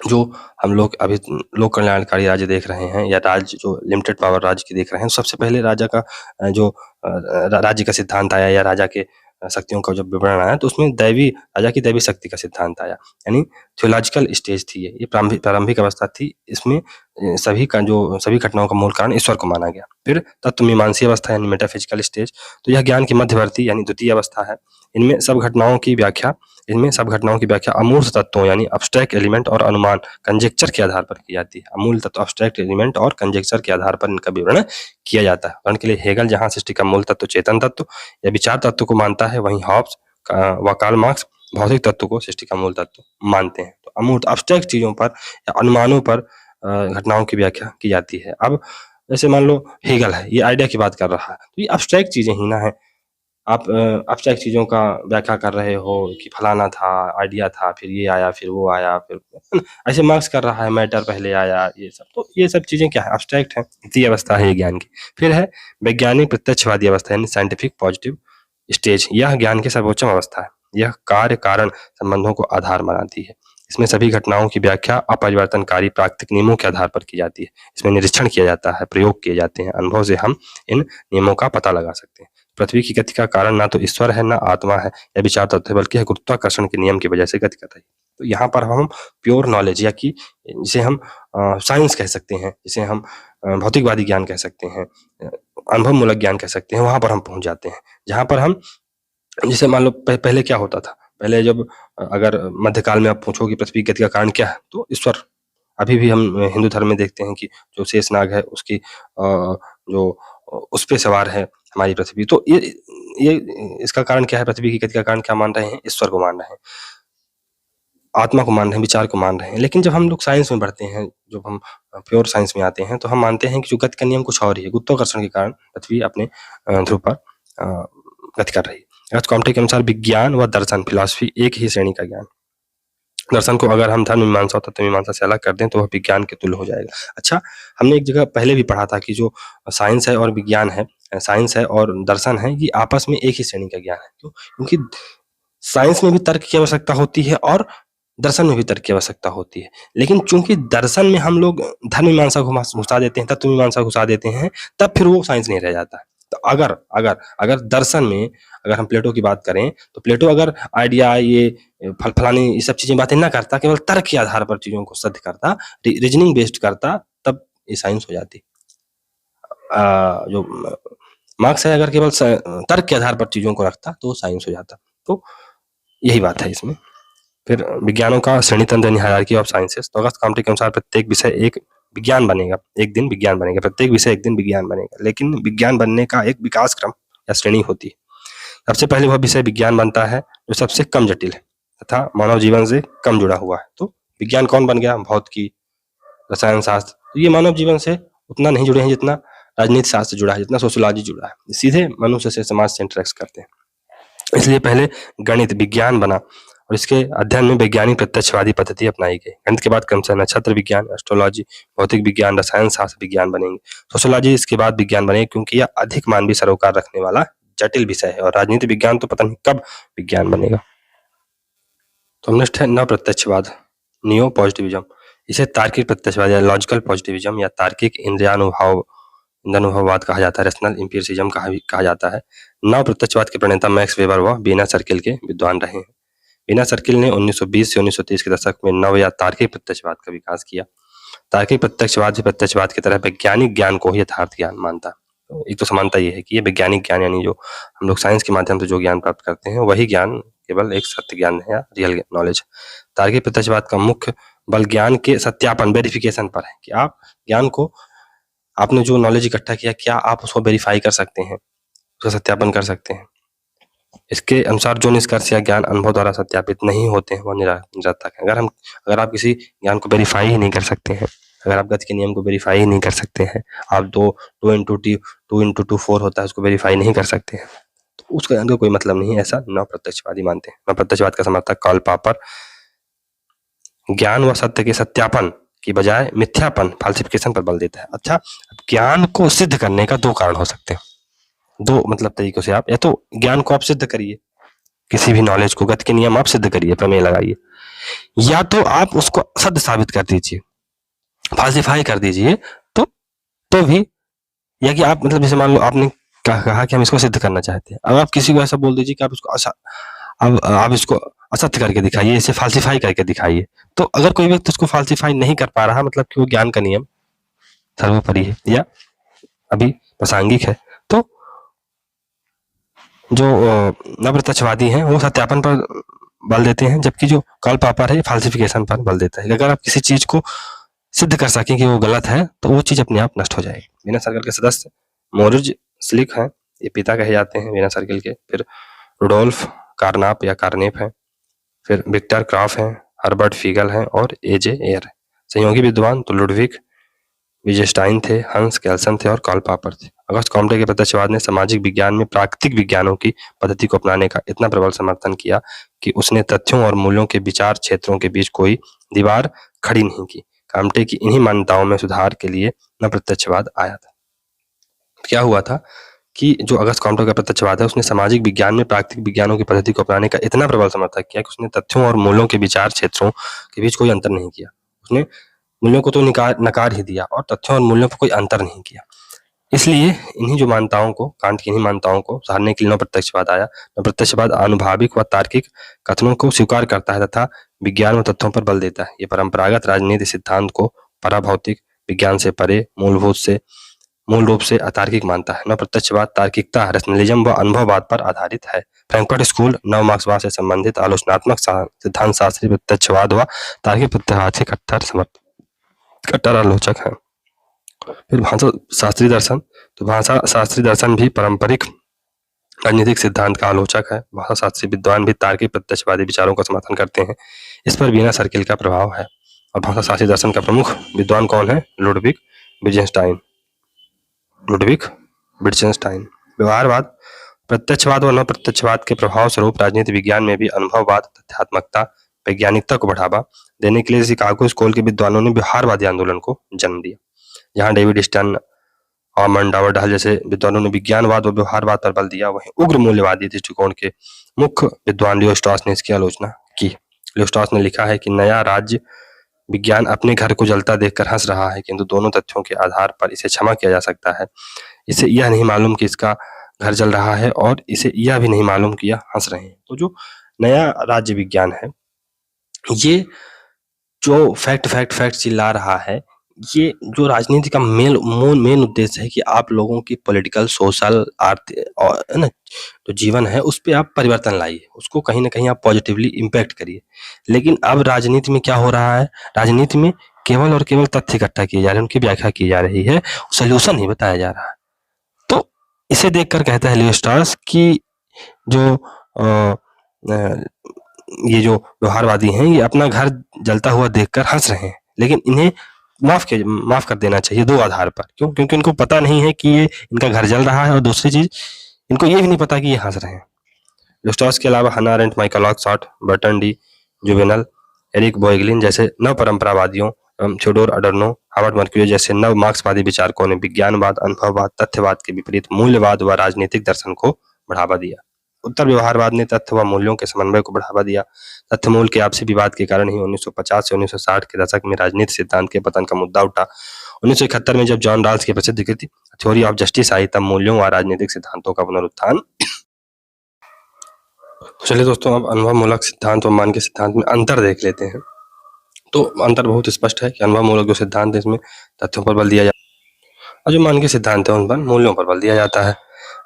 Speaker 1: जो हम लोग अभी लोक कल्याणकारी राज्य देख रहे हैं या राज्य जो लिमिटेड पावर राज्य की देख रहे हैं, सबसे पहले राजा का जो राज्य का सिद्धांत आया या राजा के शक्तियों का जब विवरण आया, तो उसमें राजा की दैवी शक्ति का सिद्धांत आया, यानी थियोलॉजिकल स्टेज थी ये प्रारंभिक अवस्था थी। इसमें सभी घटनाओं का मूल कारण ईश्वर को माना गया। फिर तत्वमीमांसी अवस्था यानी मेटाफिजिकल स्टेज, तो यह ज्ञान की मध्यवर्ती यानी द्वितीय अवस्था है। इनमें सब घटनाओं की व्याख्या अमूर्त तत्वों यानी अब्स्ट्रैक्ट एलिमेंट और अनुमान कंजेक्चर के आधार पर की जाती है। अमूल तत्व अब्स्ट्रैक्ट एलिमेंट और कंजेक्चर के आधार पर इनका विवरण किया जाता है। उदाहरण के लिए हेगल जहां सृष्टि का मूल तत्व चेतन तत्व या विचार तत्व को मानता है, वहीं हॉब्स व कार्ल मार्क्स भौतिक तत्व को सृष्टि का मूल तत्व मानते हैं। तो अमूर्त अब्स्ट्रैक्ट चीजों पर या अनुमानों पर घटनाओं की व्याख्या की जाती है। अब जैसे मान लो हेगल है, ये आइडिया की बात कर रहा है, तो ये अब्स्ट्रैक्ट चीजें ही ना है। आप अब्स्ट्रैक्ट चीजों का व्याख्या कर रहे हो कि फलाना था, आइडिया था, फिर ये आया, फिर वो आया, फिर ऐसे मार्क्स कर रहा है मैटर पहले आया, ये सब। तो ये सब चीजें क्या है, अब्स्ट्रैक्ट है। द्वितीय अवस्था है ये ज्ञान की। फिर है वैज्ञानिक प्रत्यक्षवादी अवस्था यानी साइंटिफिक पॉजिटिव स्टेज। यह ज्ञान की सर्वोच्च अवस्था है। यह कार्य कारण संबंधों को आधार बनाती है। इसमें सभी घटनाओं की व्याख्या अपरिवर्तनकारी प्राकृतिक नियमों के आधार पर की जाती है। इसमें निरीक्षण किया जाता है, प्रयोग किए जाते हैं, अनुभव से हम इन नियमों का पता लगा सकते हैं। पृथ्वी की गति का कारण ना तो ईश्वर है, ना आत्मा है या विचार तत्व है, बल्कि गुरुत्वाकर्षण के नियम की वजह से गति कर रही है। तो यहाँ पर हम प्योर नॉलेज या कि जिसे हम साइंस कह सकते हैं, जिसे हम भौतिकवादी ज्ञान कह सकते हैं, अनुभव मूलक ज्ञान कह सकते हैं, वहां पर हम पहुंच जाते हैं। जहां पर हम जैसे मान लो पहले क्या होता था, पहले जब अगर मध्यकाल में आप पूछो कि पृथ्वी की गति का कारण क्या है, तो ईश्वर। अभी भी हम हिंदू धर्म में देखते हैं कि जो शेषनाग है उसकी जो उस पे सवार है हमारी पृथ्वी। तो ये इसका कारण क्या है, पृथ्वी की गति का कारण क्या मान रहे हैं, ईश्वर को मान रहे हैं, आत्मा को मान रहे हैं, विचार को मान रहे हैं। लेकिन जब हम लोग साइंस में बढ़ते हैं, जब हम प्योर साइंस में आते हैं, तो हम मानते हैं कि जो गति का नियम कुछ और ही है। गुरुत्वाकर्षण के कारण पृथ्वी अपने ध्रुव पर गति कर रही है। कॉम्टे के अनुसार विज्ञान व दर्शन फिलॉसफी एक ही श्रेणी का ज्ञान। दर्शन को अगर हम धर्म मीमांसा और तत्व मीमांसा से अलग कर दें तो वह विज्ञान के तुल्य हो जाएगा। अच्छा, हमने एक जगह पहले भी पढ़ा था कि जो साइंस है और विज्ञान है, साइंस है और दर्शन है, ये आपस में एक ही श्रेणी का ज्ञान है। क्यों? क्योंकि साइंस में भी तर्क की आवश्यकता होती है और दर्शन में भी तर्क की आवश्यकता होती है। लेकिन चूंकि दर्शन में हम लोग धर्म मीमांसा घुसा देते हैं, तत्व मीमांसा घुसा देते हैं, तब फिर वो साइंस नहीं रह जाता है। तो अगर दर्शन में अगर हम प्लेटो की बात करें, तो प्लेटो अगर आइडिया ये फलानी ये सब चीजें बातें ना करता, केवल तर्क के आधार पर चीजों को सिद्ध करता, रीजनिंग बेस्ड करता, तब ये साइंस हो जाती। जो मार्क्स है अगर केवल तर्क के आधार पर चीजों को रखता तो साइंस हो जाता। तो यही बात है इसमें। फिर विज्ञानों का श्रेणी तंत्र यानी हायरार्की ऑफ साइंसेस। तो अगस्त कॉम्टे के अनुसार प्रत्येक विषय एक विज्ञान बनेगा, एक दिन विज्ञान बनेगा, प्रत्येक विषय एक दिन विज्ञान बनेगा। लेकिन विज्ञान बनने का एक विकास क्रम या श्रेणी होती है। सबसे पहले वह विषय विज्ञान बनता है जो सबसे कम जटिल है तथा मानव जीवन से कम जुड़ा हुआ है। तो विज्ञान कौन बन गया, भौतिकी, रसायन शास्त्र। तो ये मानव जीवन से उतना नहीं जुड़े हैं जितना राजनीति शास्त्र जुड़ा है, जितना सोशियोलॉजी जुड़ा है, सीधे मनुष्य से समाज से इंटरेक्ट करते हैं। इसलिए पहले गणित विज्ञान बना और इसके अध्ययन में वैज्ञानिक प्रत्यक्षवादी पद्धति अपनाई गई। गणित के बाद क्रमशः नक्षत्र विज्ञान, एस्ट्रोलॉजी, भौतिक विज्ञान, रसायन शास्त्र विज्ञान बनेंगे। सोशियोलॉजी इसके बाद विज्ञान बनेगी क्योंकि यह अधिक मानवीय सरोकार रखने वाला जटिल विषय है। और राजनीति विज्ञान तो पता नहीं कब विज्ञान बनेगा। तो नेक्स्ट है नव प्रत्यक्षवाद, नियो पॉजिटिविज्म। इसे तार्किक प्रत्यक्षवाद या लॉजिकल पॉजिटिविज्म या तार्किक इंद्रियानुभववाद कहा जाता है, रेशनल एम्पिरिसिज्म कहा जाता है। नव प्रत्यक्षवाद के प्रणेता मैक्स वेबर व वीना सर्किल के विद्वान रहे हैं। वीना सर्किल ने 1920 से 1930 के दशक में नव या तार्किक प्रत्यक्षवाद का विकास किया। तार्किक प्रत्यक्षवाद भी प्रत्यक्षवाद की तरह वैज्ञानिक ज्ञान को ही यथार्थ ज्ञान मानता है। तो एक तो समानता ये है कि ये वैज्ञानिक ज्ञान यानी जो हम लोग साइंस के माध्यम से जो ज्ञान प्राप्त करते हैं वही ज्ञान केवल एक सत्य ज्ञान है या रियल नॉलेज। तार्किक प्रत्यक्षवाद का मुख्य बल ज्ञान के सत्यापन वेरिफिकेशन पर है कि आप ज्ञान को, आपने जो नॉलेज इकट्ठा किया, क्या आप उसको वेरीफाई कर सकते हैं, उसका सत्यापन कर सकते हैं। इसके अनुसार जो निष्कर्ष या ज्ञान अनुभव द्वारा सत्यापित नहीं होते हैं वह निरर्थक है। अगर आप किसी ज्ञान को वेरीफाई ही नहीं कर सकते हैं, अगर आप गति के नियम को वेरीफाई ही नहीं कर सकते हैं, आप 2 into 2 4 होता है उसको वेरीफाई नहीं कर सकते हैं, तो उसका ज्ञान का कोई मतलब नहीं है, ऐसा नव प्रत्यक्षवादी मानते हैं। नव प्रत्यक्षवाद का समर्थक कार्ल पॉपर ज्ञान व सत्य के सत्यापन की बजाय मिथ्यापन, फाल्सिफिकेशन पर बल देता है। अच्छा, ज्ञान को सिद्ध करने का दो कारण हो सकते हैं, दो मतलब तरीकों से। आप या तो ज्ञान को आप सिद्ध करिए, किसी भी नॉलेज को, गति के नियम आप सिद्ध करिए, प्रमेय लगाइए, या तो आप उसको असत्य साबित कर दीजिए, फाल्सिफाई कर दीजिए, तो भी, या कि आप मतलब जैसे मान लो आपने कहा कि हम इसको सिद्ध करना चाहते हैं, अब आप किसी को ऐसा बोल दीजिए कि आप इसको अब आप इसको असत्य करके दिखाइए, इसे फाल्सिफाई करके दिखाइए। तो अगर कोई व्यक्ति उसको फाल्सिफाई नहीं कर पा रहा, मतलब कि वो ज्ञान का नियम सर्वोपरि है या अभी प्रासंगिक है, तो जो अप्रत्यक्षवादी हैं वो सत्यापन पर बल देते हैं, जबकि जो कार्ल पॉपर है फाल्सिफिकेशन पर बल देता है। अगर आप किसी चीज को सिद्ध कर सकें कि वो गलत है, तो वो चीज अपने आप नष्ट हो जाएगी। वीनर सर्कल के सदस्य मोरिज स्लिक हैं, ये पिता कहे जाते हैं वीनर सर्कल के। फिर रुडोल्फ कार्नाप या कार्नेप हैं, फिर विक्टर क्रॉफ हैं, हर्बर्ट फीगल हैं और एजे एयर है। सहयोगी विद्वान तो लुडविग विजेस्टाइन थे, हंस केल्सन थे और कार्ल पॉपर थे। अगस्त कॉम्टे के प्रत्यक्षवाद ने सामाजिक विज्ञान में प्राकृतिक विज्ञानों की पद्धति को अपनाने का इतना प्रबल समर्थन किया कि उसने तथ्यों और मूल्यों के विचार क्षेत्रों के बीच कोई दीवार खड़ी नहीं की। कॉम्टे की इन्हीं मान्यताओं में सुधार के लिए प्रत्यक्षवाद आया था। क्या हुआ था कि जो अगस्त कॉम्टे का प्रत्यक्षवाद है, उसने सामाजिक विज्ञान में प्राकृतिक विज्ञानों की पद्धति को अपनाने का इतना प्रबल समर्थन किया कि उसने तथ्यों और मूल्यों के विचार क्षेत्रों के बीच कोई अंतर नहीं किया। उसने मूल्यों को तो नकार ही दिया और तथ्यों और मूल्यों पर कोई अंतर नहीं किया। इसलिए इन्हीं जो मान्यताओं को, कांट की इन्हीं मान्यताओं को सहारने के लिए नवप्रत्यक्षवाद आया। नवप्रत्यक्षवाद आनुभाविक व तार्किक कथनों को स्वीकार करता है तथा विज्ञान व तथ्यों पर बल देता है। ये परंपरागत राजनीति सिद्धांत को पराभौतिक विज्ञान से परे मूल रूप से अतार्किक मानता है। नवप्रत्यक्षवाद तार्किकता, रैशनलिज्म व अनुभववाद पर आधारित है। फ्रैंकफर्ट स्कूल नव मार्क्सवाद से संबंधित आलोचनात्मक सिद्धांत शास्त्री प्रत्यक्षवाद व तार्किक प्रत्यक्षवाद से कट्टर आलोचक है। फिर भाषा शास्त्री दर्शन, तो भाषा शास्त्री दर्शन भी पारंपरिक राजनीतिक सिद्धांत का आलोचक है। भाषा शास्त्री विद्वान भी तार्किक प्रत्यक्षवादी विचारों का समर्थन करते हैं। इस पर वीनर सर्किल का प्रभाव है। और भाषा शास्त्री दर्शन का प्रमुख विद्वान कौन है? लुडविग विजेनस्टाइन। व्यवहारवाद, प्रत्यक्षवाद व अप्रत्यक्षवाद के प्रभाव स्वरूप राजनीति विज्ञान में भी अनुभववाद, तथ्यात्मकता, वैज्ञानिकता को बढ़ावा देने के लिए शिकागो स्कूल के विद्वानों ने व्यवहारवादी आंदोलन को जन्म दिया। जहां डेविड स्टर्न और मंडावरडहल जैसे विद्वानों ने विज्ञानवाद और व्यवहारवाद पर बल दिया, वहीं उग्र मूल्यवादी दृष्टिकोण के मुख्य विद्वान लियो स्ट्रॉस ने इसकी आलोचना की। लियो स्ट्रॉस ने लिखा है कि नया राज्य विज्ञान अपने घर को जलता देखकर हंस रहा है, किंतु दोनों तथ्यों के आधार पर इसे क्षमा किया जा सकता है। इसे यह नहीं मालूम कि इसका घर जल रहा है और इसे यह भी नहीं मालूम कि यह हंस रहे हैं। तो जो नया राज्य विज्ञान है, ये जो फैक्ट चिल्ला रहा है, ये जो राजनीति का मेन उद्देश्य है कि आप लोगों की पॉलिटिकल, सोशल, आर्थिक और है ना, जो जीवन है उस पे आप परिवर्तन लाइए, उसको कहीं ना कहीं आप पॉजिटिवली इम्पैक्ट करिए। लेकिन अब राजनीति में क्या हो रहा है? राजनीति में केवल और केवल तथ्य इकट्ठा किए जा रहे हैं, उनकी व्याख्या की जा रही है, सोल्यूशन नहीं बताया जा रहा है। तो इसे देखकर कहता है लियो स्ट्रॉस कि जो ये जो व्यवहारवादी हैं, ये अपना घर जलता हुआ देखकर हंस रहे हैं, लेकिन इन्हें माफ कर देना चाहिए दो आधार पर। क्यों? क्योंकि इनको पता नहीं है कि ये इनका घर जल रहा है, और दूसरी चीज इनको ये भी नहीं पता कि ये हंस रहे हैं। लियो स्ट्रॉस के अलावा Hannah Arendt, Michael Oxford, Bertrand de Jouvenel, Eric Voegelin जैसे नव परंपरावादियों एवं थियोडोर अडोर्नो, हार्वर्ड मर्क्यूरी जैसे नव मार्क्सवादी विचारकों ने विज्ञानवाद, अनुभववाद, तथ्यवाद के विपरीत मूल्यवाद व राजनीतिक दर्शन को बढ़ावा दिया। उत्तर व्यवहारवाद ने तथ्य व मूल्यों के समन्वय को बढ़ावा दिया। तथ्य मूल के आपसी विवाद के कारण ही 1950 से 1960 के दशक में राजनीति सिद्धांत के पतन का मुद्दा उठा। 1971 में जब जॉन रॉल्स की प्रसिद्ध कृति थ्योरी ऑफ जस्टिस आई, तब मूल्यों व राजनीतिक सिद्धांतों का पुनरुत्थान। चलिए दोस्तों, अब अनुभवमूलक सिद्धांत और मान के सिद्धांत में अंतर देख लेते हैं। तो अंतर बहुत स्पष्ट है कि अनुभवमूलक जो सिद्धांत है, इसमें तथ्यों पर बल दिया जाता है, और जो मान के सिद्धांत है उन पर मूल्यों पर बल दिया जाता है।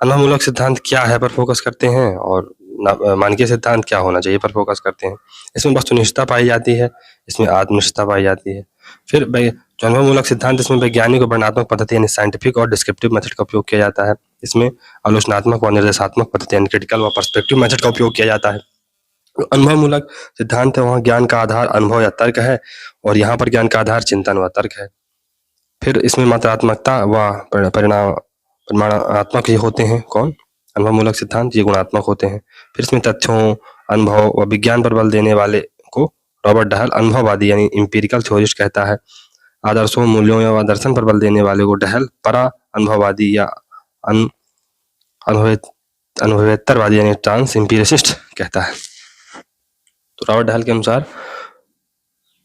Speaker 1: अनुभवमूलक सिद्धांत क्या है पर फोकस करते हैं, और मानकीय सिद्धांत क्या होना चाहिए पर फोकस करते हैं। इसमें वस्तुनिष्ठता पाई जाती है, इसमें आत्मनिष्ठता पाई जाती है। फिर जो अनुभवमूलक सिद्धांत, इसमें वैज्ञानिक और वर्णनात्मक पद्धति यानी साइंटिफिक और डिस्क्रिप्टिव मेथड का उपयोग किया जाता है। इसमें आलोचनात्मक व निर्देशात्मक पद्धति यानी क्रिटिकल व पर्सपेक्टिव मेथड का उपयोग किया जाता है। अनुभवमूलक सिद्धांत है, वहाँ ज्ञान का आधार अनुभव या तर्क है, और यहाँ पर ज्ञान का आधार चिंतन व तर्क है। फिर इसमें मात्रात्मकता व परिमाणात्मक ये होते हैं। कौन? अनुभवमूलक सिद्धांत, ये गुणात्मक होते हैं। फिर इसमें तथ्यों, अनुभव व विज्ञान पर बल देने वाले को रॉबर्ट डहल अनुभववादी यानी इंपीरिकल थ्योरिस्ट कहता है। आदर्शों, मूल्यों या दर्शन पर बल देने वाले को डहल, परा अनुभववादी या अनुभवेतरवादी यानी ट्रांस एम्पिरिसिस्ट कहता है। तो रॉबर्ट डहल के अनुसार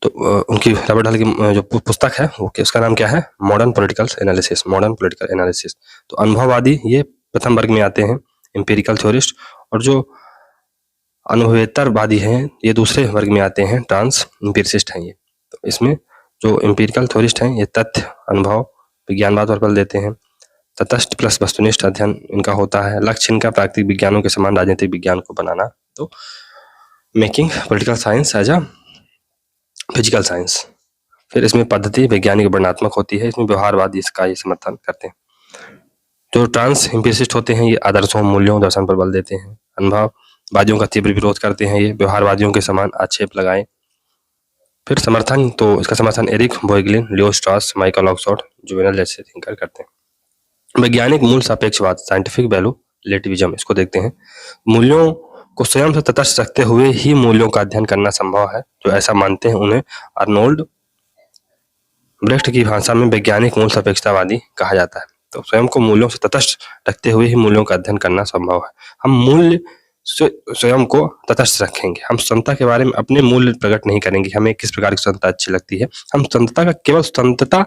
Speaker 1: तो उनकी रॉबर्ट डहल की जो पुस्तक है उसका नाम क्या है? Modern political analysis. Modern political analysis. तो अनुभववादी ये प्रथम वर्ग में आते हैं, एम्पिरिकल थ्योरिस्ट, और जो अनुभवेतरवादी हैं ये दूसरे वर्ग में आते हैं, ट्रांस एम्पिरिसिस्ट हैं ये। तो इसमें जो एम्पिरिकल थ्योरिस्ट हैं ये तथ्य, अनुभव, विज्ञानवाद पर बल देते हैं। तटस्थ प्लस वस्तुनिष्ठ अध्ययन इनका होता है। लक्ष्य इनका प्राकृतिक विज्ञानों के समान राजनीतिक विज्ञान को बनाना। तो making political science as a physical science. फिर इसमें पद्धति वैज्ञानिक वर्णनात्मक होती है, इसमें व्यवहारवाद इसका ये समर्थन करते हैं। जो ट्रांस एम्पिरिसिस्ट होते हैं ये आदर्शों, मूल्यों, दर्शन पर बल देते हैं। अनुभववादियों का तीव्र विरोध करते हैं, ये व्यवहारवादियों के समान आक्षेप लगाए। फिर समर्थन, तो इसका समर्थन Eric Voegelin, Leo Strauss, Michael Oxford, Jouvenel जैसे थिंकर करते हैं। वैज्ञानिक मूल सापेक्षवाद, साइंटिफिक वैल्यू रिलेटिविज्म, इसको देखते हैं। मूल्यों को स्वयं से तटस्थ रखते हुए ही मूल्यों का अध्ययन करना संभव है। जो ऐसा मानते हैं उन्हें अर्नोल्ड ब्रेख्ट की भाषा में वैज्ञानिक मूल सापेक्षतावादी कहा जाता है। तो स्वयं को मूल्यों से तटस्थ रखते हुए ही मूल्यों का अध्ययन करना संभव है। हम मूल्य स्वयं को तटस्थ रखेंगे, हम स्वतंत्रता के बारे में अपने मूल्य प्रकट नहीं करेंगे, हमें किस प्रकार की स्वतंत्रता अच्छी लगती है, हम स्वतंत्रता का केवल स्वतंत्रता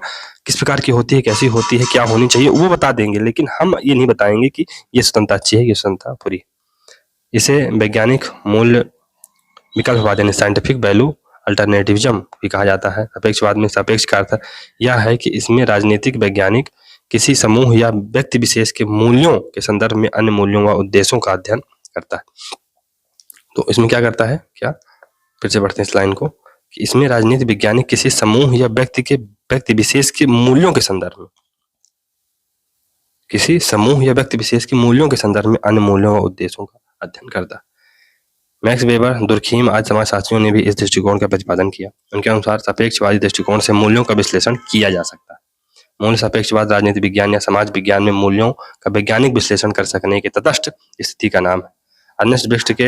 Speaker 1: किस प्रकार की होती है, कैसी होती है, क्या होनी चाहिए वो बता देंगे, लेकिन हम ये नहीं बताएंगे कि ये स्वतंत्रता अच्छी है, ये स्वतंत्रता बुरी है। इसे वैज्ञानिक मूल्य विकल्पवाद यानी साइंटिफिक वैल्यू अल्टरनेटिविज्म भी कहा जाता है। सापेक्षवाद में सापेक्ष का अर्थ यह है कि इसमें राजनीतिक वैज्ञानिक किसी समूह या व्यक्ति विशेष के मूल्यों के संदर्भ में अन्य मूल्यों व उद्देश्यों का अध्ययन करता है। तो इसमें क्या करता है, क्या फिर से पढ़ते हैं इस लाइन को, कि इसमें राजनीतिक वैज्ञानिक किसी समूह या व्यक्ति विशेष के मूल्यों के संदर्भ में, किसी समूह या व्यक्ति विशेष के मूल्यों के संदर्भ में अन्य मूल्यों व उद्देश्यों का अध्ययन करता है। मैक्स वेबर, दुर्खीम आदि समाजशास्त्रियों ने भी इस दृष्टिकोण का प्रतिपादन किया। उनके अनुसार सापेक्षवादी दृष्टिकोण से मूल्यों का विश्लेषण किया जा सकता है। मूल्य सापेक्षवाद राजनीतिक विज्ञान या समाज विज्ञान में मूल्यों का वैज्ञानिक विश्लेषण कर सकने की तटस्थ स्थिति का नाम है। अर्नेस्ट ब्रेख्ट के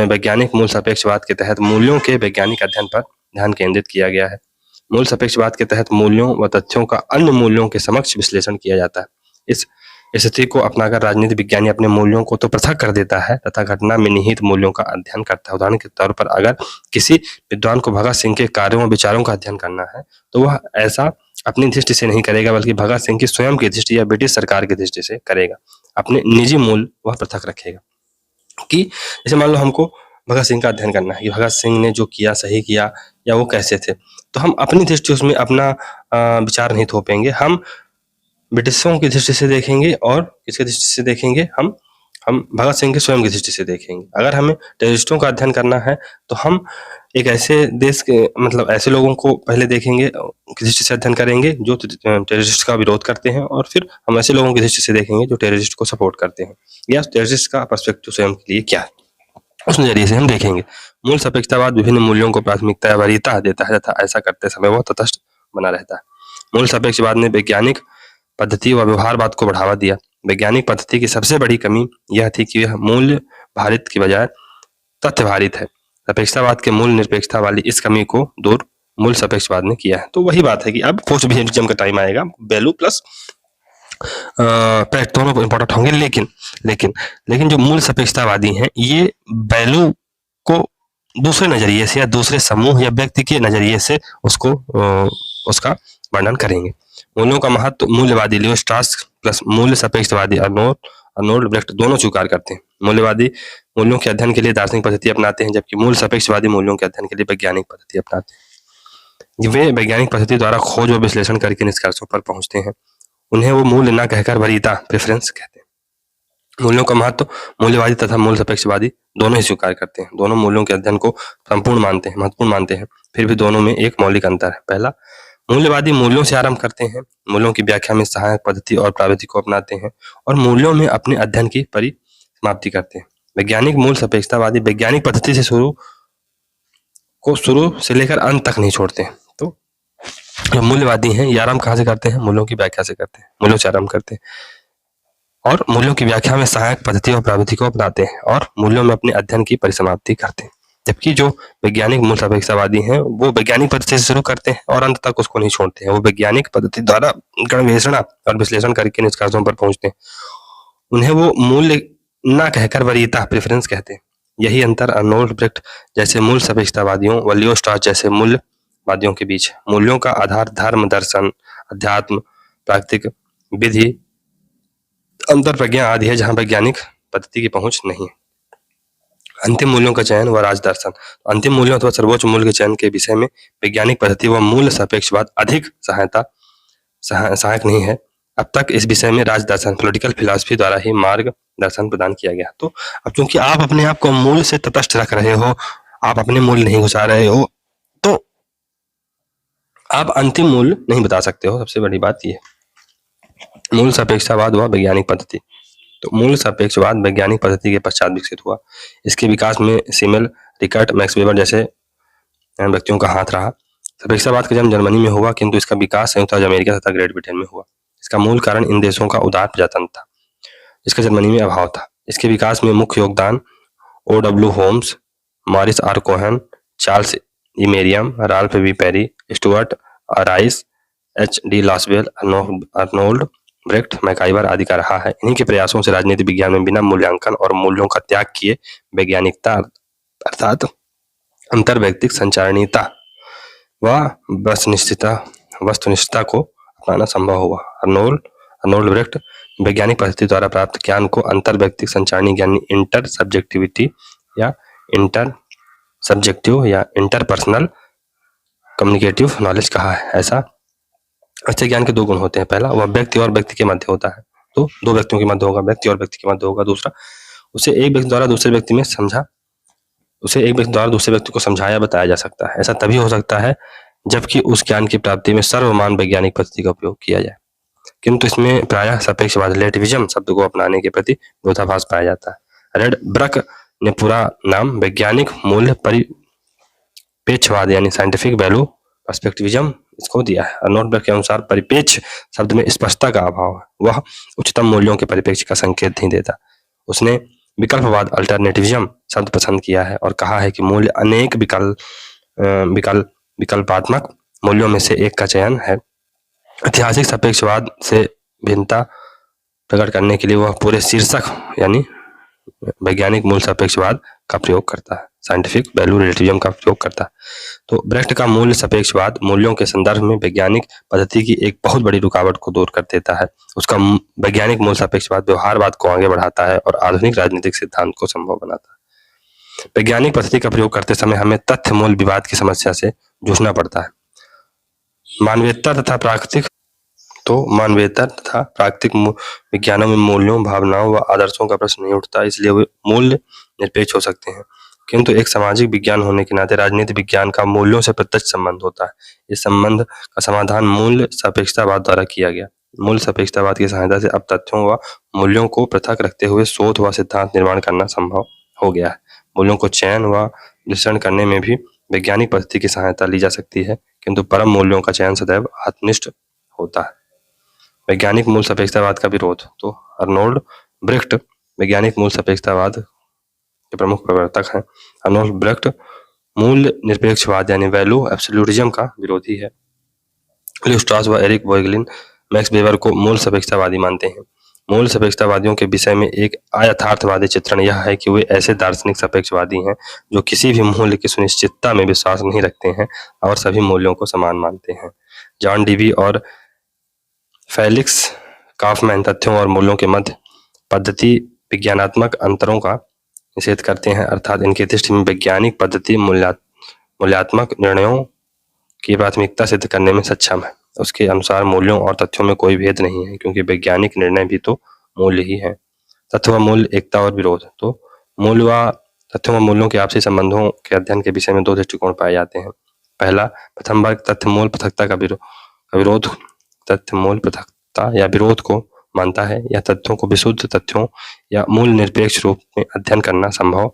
Speaker 1: वैज्ञानिक मूल सापेक्षवाद के तहत मूल्यों के वैज्ञानिक अध्ययन पर ध्यान केंद्रित किया गया है। मूल सापेक्षवाद के तहत मूल्यों व तथ्यों का अन्य मूल्यों के समक्ष विश्लेषण किया जाता है। इस स्थिति को अपनाकर राजनीतिक विज्ञानी अपने मूल्यों को तो पृथक कर देता है तथा घटना में निहित मूल्यों का अध्ययन करता है। उदाहरण के तौर पर अगर किसी विद्वान को भगत सिंह के कार्यों और विचारों का अध्ययन करना है तो वह ऐसा अपनी दृष्टि से नहीं करेगा, बल्कि भगत सिंह की स्वयं की दृष्टि या ब्रिटिश सरकार की दृष्टि से करेगा। अपने निजी मूल्य वह पृथक रखेगा। कि जैसे मान लो हमको भगत सिंह का अध्ययन करना है कि भगत सिंह ने जो किया सही किया या वो कैसे थे, तो हम अपनी दृष्टि उसमें अपना विचार नहीं थोपेंगे, हम ब्रिटिशों की दृष्टि से देखेंगे और किसकी दृष्टि से देखेंगे, हम भगत सिंह के स्वयं की दृष्टि से देखेंगे। अगर हमें टेररिस्टों का अध्ययन करना है तो हम एक ऐसे देश के मतलब ऐसे लोगों को पहले देखेंगे, की दृष्टि से अध्ययन करेंगे जो टेररिस्ट का विरोध करते हैं, और फिर हम ऐसे लोगों की दृष्टि से देखेंगे जो टेररिस्ट को सपोर्ट करते हैं, या टेररिस्ट का पर्सपेक्टिव स्वयं के लिए क्या है उस नजरिए से हम देखेंगे। मूल सापेक्षतावाद विभिन्न मूल्यों को प्राथमिकता या वरीयता देता है तथा ऐसा करते समय वह तटस्थ बना रहता है। मूल सापेक्षवाद ने वैज्ञानिक पद्धति व व्यवहारवाद को बढ़ावा दिया। वैज्ञानिक पद्धति की सबसे बड़ी कमी यह थी कि यह मूल्य भारित की बजाय तथ्य भारित है। सापेक्षतावाद के मूल निरपेक्षता वाली इस कमी को दूर मूल सापेक्षवाद ने किया है। तो वही बात है कि अब पोस्ट बिहेवियरिज्म का टाइम आएगा, वैल्यू प्लस फैक्ट दोनों इंपॉर्टेंट होंगे, लेकिन जो मूल सापेक्षतावादी हैं ये वैल्यू को दूसरे नजरिए से या दूसरे समूह या व्यक्ति के नजरिए से उसको उसका वर्णन करेंगे। मूल्यों का महत्व मूल्यवादी लियो स्ट्रॉस प्लस मूल्य सापेक्षवादी अर्नोल्ड ब्रेख्ट दोनों स्वीकार करते हैं। मूल्यवादी मूल्यों के अध्ययन के लिए दार्शनिक पद्धति अपनाते हैं, जबकि मूल सापेक्षवादी मूल्यों के अध्ययन के लिए वैज्ञानिक पद्धति अपनाते हैं। वे वैज्ञानिक पद्धति द्वारा खोज और विश्लेषण करके निष्कर्षों पर पहुंचते हैं। उन्हें वो मूल्य न कहकर वरीयता प्रेफरेंस कहते हैं। मूल्यों का महत्व मूल्यवादी तथा मूल सापेक्षवादी दोनों ही स्वीकार करते हैं। दोनों मूल्यों के अध्ययन को संपूर्ण मानते हैं, महत्वपूर्ण मानते हैं। फिर भी दोनों में एक मौलिक अंतर है। पहला, मूल्यवादी मूल्यों से आरंभ करते हैं, मूल्यों की व्याख्या में सहायक पद्धति और प्राविधिक को अपनाते हैं और मूल्यों में अपने अध्ययन की परिसमाप्ति करते हैं। वैज्ञानिक मूल सापेक्षतावादी वैज्ञानिक पद्धति से शुरू से लेकर अंत तक नहीं छोड़ते हैं। तो जो मूल्यवादी हैं ये आरंभ कहाँ से करते हैं, मूल्यों की व्याख्या से करते हैं, मूल्यों से आरंभ करते हैं और मूल्यों की व्याख्या में सहायक पद्धति और प्राविधिक को अपनाते हैं और मूल्यों में अपने अध्ययन की परिसमाप्ति करते हैं। जबकि जो वैज्ञानिक मूल सापेक्षतावादी हैं वो वैज्ञानिक पद्धति से शुरू करते हैं और अंत तक उसको नहीं छोड़ते हैं। वो वैज्ञानिक पद्धति द्वारा गणवेषणा और विश्लेषण करके निष्कर्षों पर पहुंचते हैं। उन्हें वो मूल्य ना कहकर वरीयता प्रेफरेंस कहते हैं। यही अंतर अर्नोल्ड ब्रेख्ट जैसे मूल सापेक्षतावादियों व लियो स्ट्रॉस जैसे मूल्यवादियों के बीच है। मूल्यों का आधार धर्म, दर्शन, अध्यात्म, प्राकृतिक विधि, अंतर प्रज्ञा आदि है, जहां वैज्ञानिक पद्धति की पहुंच नहीं है। अंतिम मूल्यों का चयन व राज दर्शन। अंतिम मूल्यों अथवा सर्वोच्च मूल्य के चयन के विषय में वैज्ञानिक पद्धति व मूल्य सापेक्षवाद अधिक सहायक नहीं है। अब तक इस विषय में राज दर्शन पॉलिटिकल फिलॉसफी द्वारा ही मार्गदर्शन प्रदान किया गया। तो अब चूंकि आप अपने आप को मूल्य से तटस्थ रख रहे हो, आप अपने मूल्य नहीं घुसा रहे हो, तो आप अंतिम मूल्य नहीं बता सकते हो। सबसे बड़ी बात ये मूल सापेक्षतावाद व वैज्ञानिक पद्धति। तो मूल सापेक्षवाद वैज्ञानिक पद्धति के पश्चात विकसित हुआ। इसके विकास में सिमेल, रिकर्ट, मैक्स वेबर जैसे व्यक्तियों का हाथ रहा। सापेक्षतावाद का जन्म जर्मनी में हुआ, किंतु इसका विकास संयुक्त राज्य अमेरिका तथा ग्रेट ब्रिटेन में हुआ। इसका मूल कारण इन देशों का उदार प्रजातंत्र था, जिसका जर्मनी में अभाव था। इसके विकास में मुख्य योगदान O.W. Holmes, Morris R Cohen, Charles E Merriam, Ralph V Perry, Stuart Rice, H.D. Lasswell, Arnold Brecht, MacIver आदि का रहा है। इन्हीं के प्रयासों से राजनीति विज्ञान में बिना मूल्यांकन और मूल्यों का त्याग किए वैज्ञानिकता अर्थात अंतर्वैयक्तिक संचारणीयता व वस्तुनिष्ठता को अपनाना संभव हुआ। अर्नोल्ड ब्रेख्ट वैज्ञानिक पद्धति द्वारा प्राप्त ज्ञान को अंतर्वैयक्तिक संचारणीय ज्ञान, इंटर सब्जेक्टिविटी या इंटर सब्जेक्टिव या इंटरपर्सनल कम्युनिकेटिव नॉलेज कहा है। ऐसे ज्ञान के दो गुण होते हैं। पहला, वह व्यक्ति और व्यक्ति के मध्य होता है। तो दो व्यक्तियों के मध्य होगा, व्यक्ति और व्यक्ति के मध्य होगा। दूसरा, उसे एक व्यक्ति द्वारा दूसरे व्यक्ति को समझाया बताया जा सकता है। ऐसा तभी हो सकता है जबकि उस ज्ञान की प्राप्ति में सर्वमान वैज्ञानिक पद्धति का उपयोग किया जाए, किंतु इसमें प्रायः सापेक्षवाद रिलेटिविज्म शब्द को अपनाने के प्रति विरोधाभास पाया जाता है। रेड ब्रक ने पूरा नाम वैज्ञानिक मूल्य परिपेक्षवाद यानी साइंटिफिक वैल्यू पर्सपेक्टिविज्म इसको दिया है। अर्नोल्ड ब्रेख्ट के अनुसार परिपेक्ष शब्द में स्पष्टता का अभाव है, वह उच्चतम मूल्यों के परिपेक्ष का संकेत नहीं देता। उसने विकल्पवाद अल्टरनेटिविज्म शब्द पसंद किया है और कहा है कि मूल्य अनेक विकल्पात्मक मूल्यों में से एक का चयन है। ऐतिहासिक सापेक्षवाद से भिन्नता प्रकट करने के लिए वह पूरे शीर्षक यानी वैज्ञानिक मूल सापेक्षवाद का प्रयोग करता है, साइंटिफिक वैल्यू रिलेटिविज्म का प्रयोग करता है। तो ब्रेख्ट का मूल्य सापेक्षवाद मूल्यों के संदर्भ में वैज्ञानिक पद्धति की एक बहुत बड़ी रुकावट को दूर कर देता है। उसका वैज्ञानिक मूल सापेक्षवाद व्यवहारवाद को आगे बढ़ाता है और आधुनिक राजनीतिक सिद्धांत को संभव बनाता है। वैज्ञानिक पद्धति का प्रयोग करते समय हमें तथ्य मूल विवाद की समस्या से जूझना पड़ता है। मानवीयता तथा प्राकृतिक विज्ञानों में मूल्यों, भावनाओं व आदर्शों का प्रश्न नहीं उठता, इसलिए वे मूल्य निरपेक्ष हो सकते हैं। किंतु एक सामाजिक विज्ञान होने के नाते राजनीति विज्ञान का मूल्यों से प्रत्यक्ष संबंध होता है। इस संबंध का समाधान मूल्य सापेक्षतावाद द्वारा किया गया। मूल्य सापेक्षतावाद की सहायता से अब तथ्यों व मूल्यों को पृथक रखते हुए शोध व सिद्धांत निर्माण करना संभव हो गया है। मूल्यों को चयन व विश्लेषण करने में भी वैज्ञानिक पद्धति की सहायता ली जा सकती है, किंतु परम मूल्यों का चयन सदैव आत्मनिष्ठ होता है। वैज्ञानिक मूल सापेक्षतावाद का विरोध। तो अर्नोल्ड ब्रेख्ट वैज्ञानिक मूल सापेक्षतावाद के प्रमुख प्रवर्तक हैं। अर्नोल्ड ब्रेख्ट मूल्य निरपेक्षवाद यानी वैल्यू एब्सोल्यूटिज्म का विरोधी है। लियो स्ट्रॉस व एरिक वोगेलिन मैक्स वेबर को मूल सापेक्षतावादी मानते हैं। मूल सापेक्षतावादियों के विषय में एक अयथार्थवादी चित्रण यह है कि वे ऐसे दार्शनिक सापेक्षवादी हैं जो किसी भी मूल्य की सुनिश्चितता में विश्वास नहीं रखते हैं और सभी मूल्यों को समान मानते हैं। जॉन डीवी और फेलिक्स काफमैन तथ्यों और मूल्यों के मध्य पद्धति विज्ञानात्मक अंतरों का निषेध करते हैं, अर्थात इनकी दृष्टि में वैज्ञानिक पद्धति मूल्यात्मक निर्णयों की प्राथमिकता सिद्ध करने में सक्षम है। उसके अनुसार मूल्यों और तथ्यों में कोई भेद नहीं है, क्योंकि वैज्ञानिक निर्णय भी तो मूल्य ही है। तथ्य व मूल्य, एकता और विरोध। तो मूल्य व तथ्यों व मूल्यों के आपसी संबंधों के अध्ययन के विषय में दो दृष्टिकोण पाए जाते हैं। पहला, प्रथम वर्ग तथ्य मूल पृथकता का विरोध तथ्य मूल पृथकता या विरोध को मानता है या तथ्यों को विशुद्ध तथ्यों या मूल निरपेक्ष रूप में अध्ययन करना संभव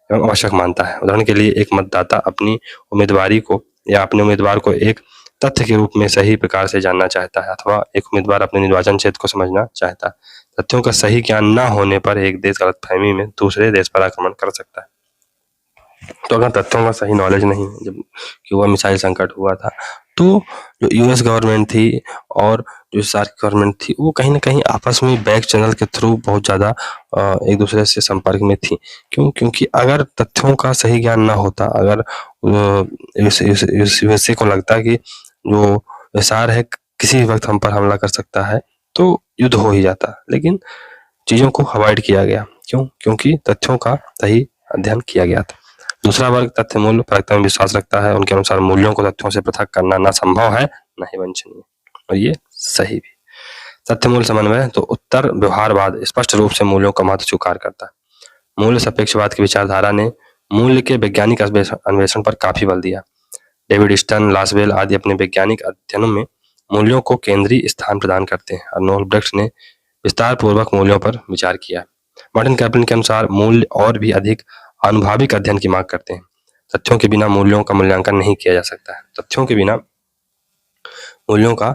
Speaker 1: एवं आवश्यक मानता है। उदाहरण के लिए, एक मतदाता अपनी उम्मीदवारी को या अपने उम्मीदवार को एक तथ्य के रूप में सही प्रकार से जानना चाहता है, अथवा एक उम्मीदवार अपने निर्वाचन क्षेत्र को समझना चाहता है। तथ्यों का सही ज्ञान न होने पर एक देश गलतफहमी में दूसरे देश पर आक्रमण कर सकता है। तो अगर तथ्यों का सही नॉलेज नहीं है, जब क्यूबा मिसाइल संकट हुआ था, तो जो यूएस गवर्नमेंट थी और जो सार्क गवर्नमेंट थी, वो कहीं न कहीं आपस में बैक चैनल के थ्रू बहुत ज़्यादा एक दूसरे से संपर्क में थी। क्यों? क्योंकि अगर तथ्यों का सही ज्ञान ना होता, अगर यूएसए को लगता कि जो सार है किसी भी वक्त हम पर हमला कर सकता है, तो युद्ध हो ही जाता। लेकिन चीज़ों को अवॉइड किया गया। क्यों? क्योंकि तथ्यों का सही अध्ययन किया गया था। दूसरा वर्ग तथ्य मूल्य परखता में विश्वास रखता है। उनके अनुसार मूल्यों को तथ्यों से पृथक करना न संभव है, न ही वांछनीय, और ये सही भी। तथ्य मूल्य समन्वय तो उत्तर व्यवहारवाद स्पष्ट रूप से मूल्यों का महत्व स्वीकार करता है। मूल्य सापेक्षवाद की विचारधारा ने मूल्य के वैज्ञानिक अन्वेषण पर काफी बल दिया। डेविड स्टर्न, लासवेल आदि अपने वैज्ञानिक अध्ययनों में मूल्यों को केंद्रीय स्थान प्रदान करते हैं। अर्नोल्ड ब्रैक्ट ने विस्तार पूर्वक मूल्यों पर विचार किया। मार्टिन कैप्लिन के अनुसार मूल्य और भी अधिक अनुभाविक अध्ययन की मांग करते हैं। तथ्यों के बिना मूल्यों का मूल्यांकन नहीं किया जा सकता है। तथ्यों के बिना मूल्यों का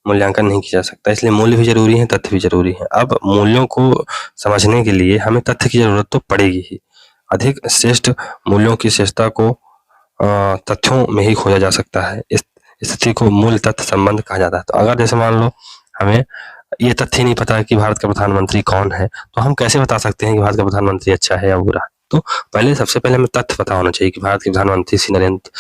Speaker 1: मूल्यांकन नहीं किया जा सकता, इसलिए मूल्य भी जरूरी है, तथ्य भी जरूरी है। अब मूल्यों को समझने के लिए हमें तथ्य की जरूरत तो पड़ेगी ही। अधिक श्रेष्ठ मूल्यों की श्रेष्ठता को तथ्यों में ही खोजा जा सकता है। इस स्थिति को मूल तथ्य संबंध कहा जाता है। तो अगर जैसे मान लो हमें ये तथ्य नहीं पता कि भारत का प्रधानमंत्री कौन है, तो हम कैसे बता सकते हैं कि भारत का प्रधानमंत्री अच्छा है या बुरा? तो सबसे पहले हमें तथ्य पता होना चाहिए कि भारत के प्रधानमंत्री श्री नरेंद्र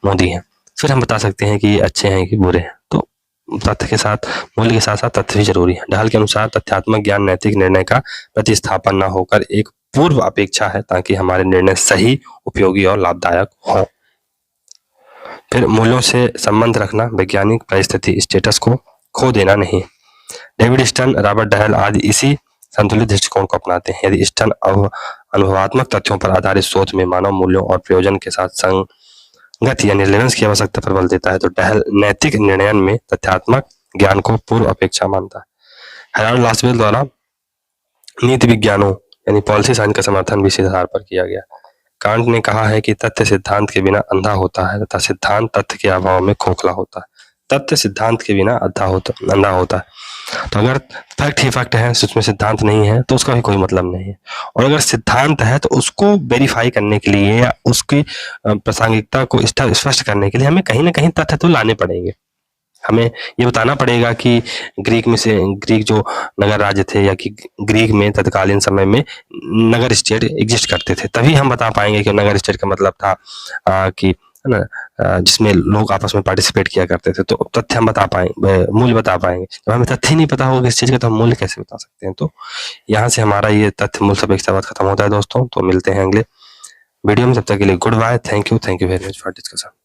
Speaker 1: मोदी हैं। फिर हम बता सकते हैं कि ये अच्छे हैं कि बुरे हैं। तो तथ्य के साथ मूल्य के साथ साथ तथ्य भी जरूरी है। ढाल के अनुसार तथ्यात्मक ज्ञान नैतिक निर्णय का प्रतिस्थापन न होकर एक पूर्व अपेक्षा है, ताकि हमारे निर्णय सही, उपयोगी और लाभदायक हो। फिर मूल्यों से संबंध रखना, वैज्ञानिक परिस्थिति स्टेटस को खो देना नहीं। डेविड स्टर्न, रॉबर्ट डहल आदि इसी संतुलित दृष्टिकोण को अपनाते हैं। यदि स्टर्न अनुभवात्मक तथ्यों पर आधारित सोच में मानव मूल्यों और प्रयोजन के साथ संगत या रिलेवेंस की आवश्यकता पर बल देता है, तो डहल नैतिक निर्णयन में तथ्यात्मक ज्ञान को पूर्व अपेक्षा मानता है। हेराल्ड लासवेल द्वारा नीति विज्ञानों यानी पॉलिसी साइंस का समर्थन भी इसी आधार पर किया गया। कांट ने कहा है कि तथ्य सिद्धांत के बिना अंधा होता है तथा सिद्धांत तथ्य के अभाव में खोखला होता है। तथ्य सिद्धांत के बिना अंधा होता है। तो अगर फैक्ट ही फैक्ट है, उसमें सिद्धांत नहीं है, तो उसका भी कोई मतलब नहीं है। और अगर सिद्धांत है तो उसको वेरीफाई करने के लिए या उसकी प्रासंगिकता को स्पष्ट करने के लिए हमें कहीं ना कहीं तथ्य तो लाने पड़ेंगे। हमें ये बताना पड़ेगा कि ग्रीक जो नगर राज्य थे या कि ग्रीक में तत्कालीन समय में नगर स्टेट एग्जिस्ट करते थे, तभी हम बता पाएंगे कि नगर स्टेट का मतलब था कि है ना, जिसमें लोग आपस में पार्टिसिपेट किया करते थे। तो तथ्य हम बता पाएंगे, मूल्य बता पाएंगे। जब हमें तथ्य ही नहीं पता होगा इस चीज का, तो हम मूल्य कैसे बता सकते हैं? तो यहाँ से हमारा ये तथ्य मूल्य सापेक्षतावाद खत्म होता है दोस्तों। तो मिलते हैं अगले वीडियो में, तब तक के लिए goodbye, thank you very much for discussion.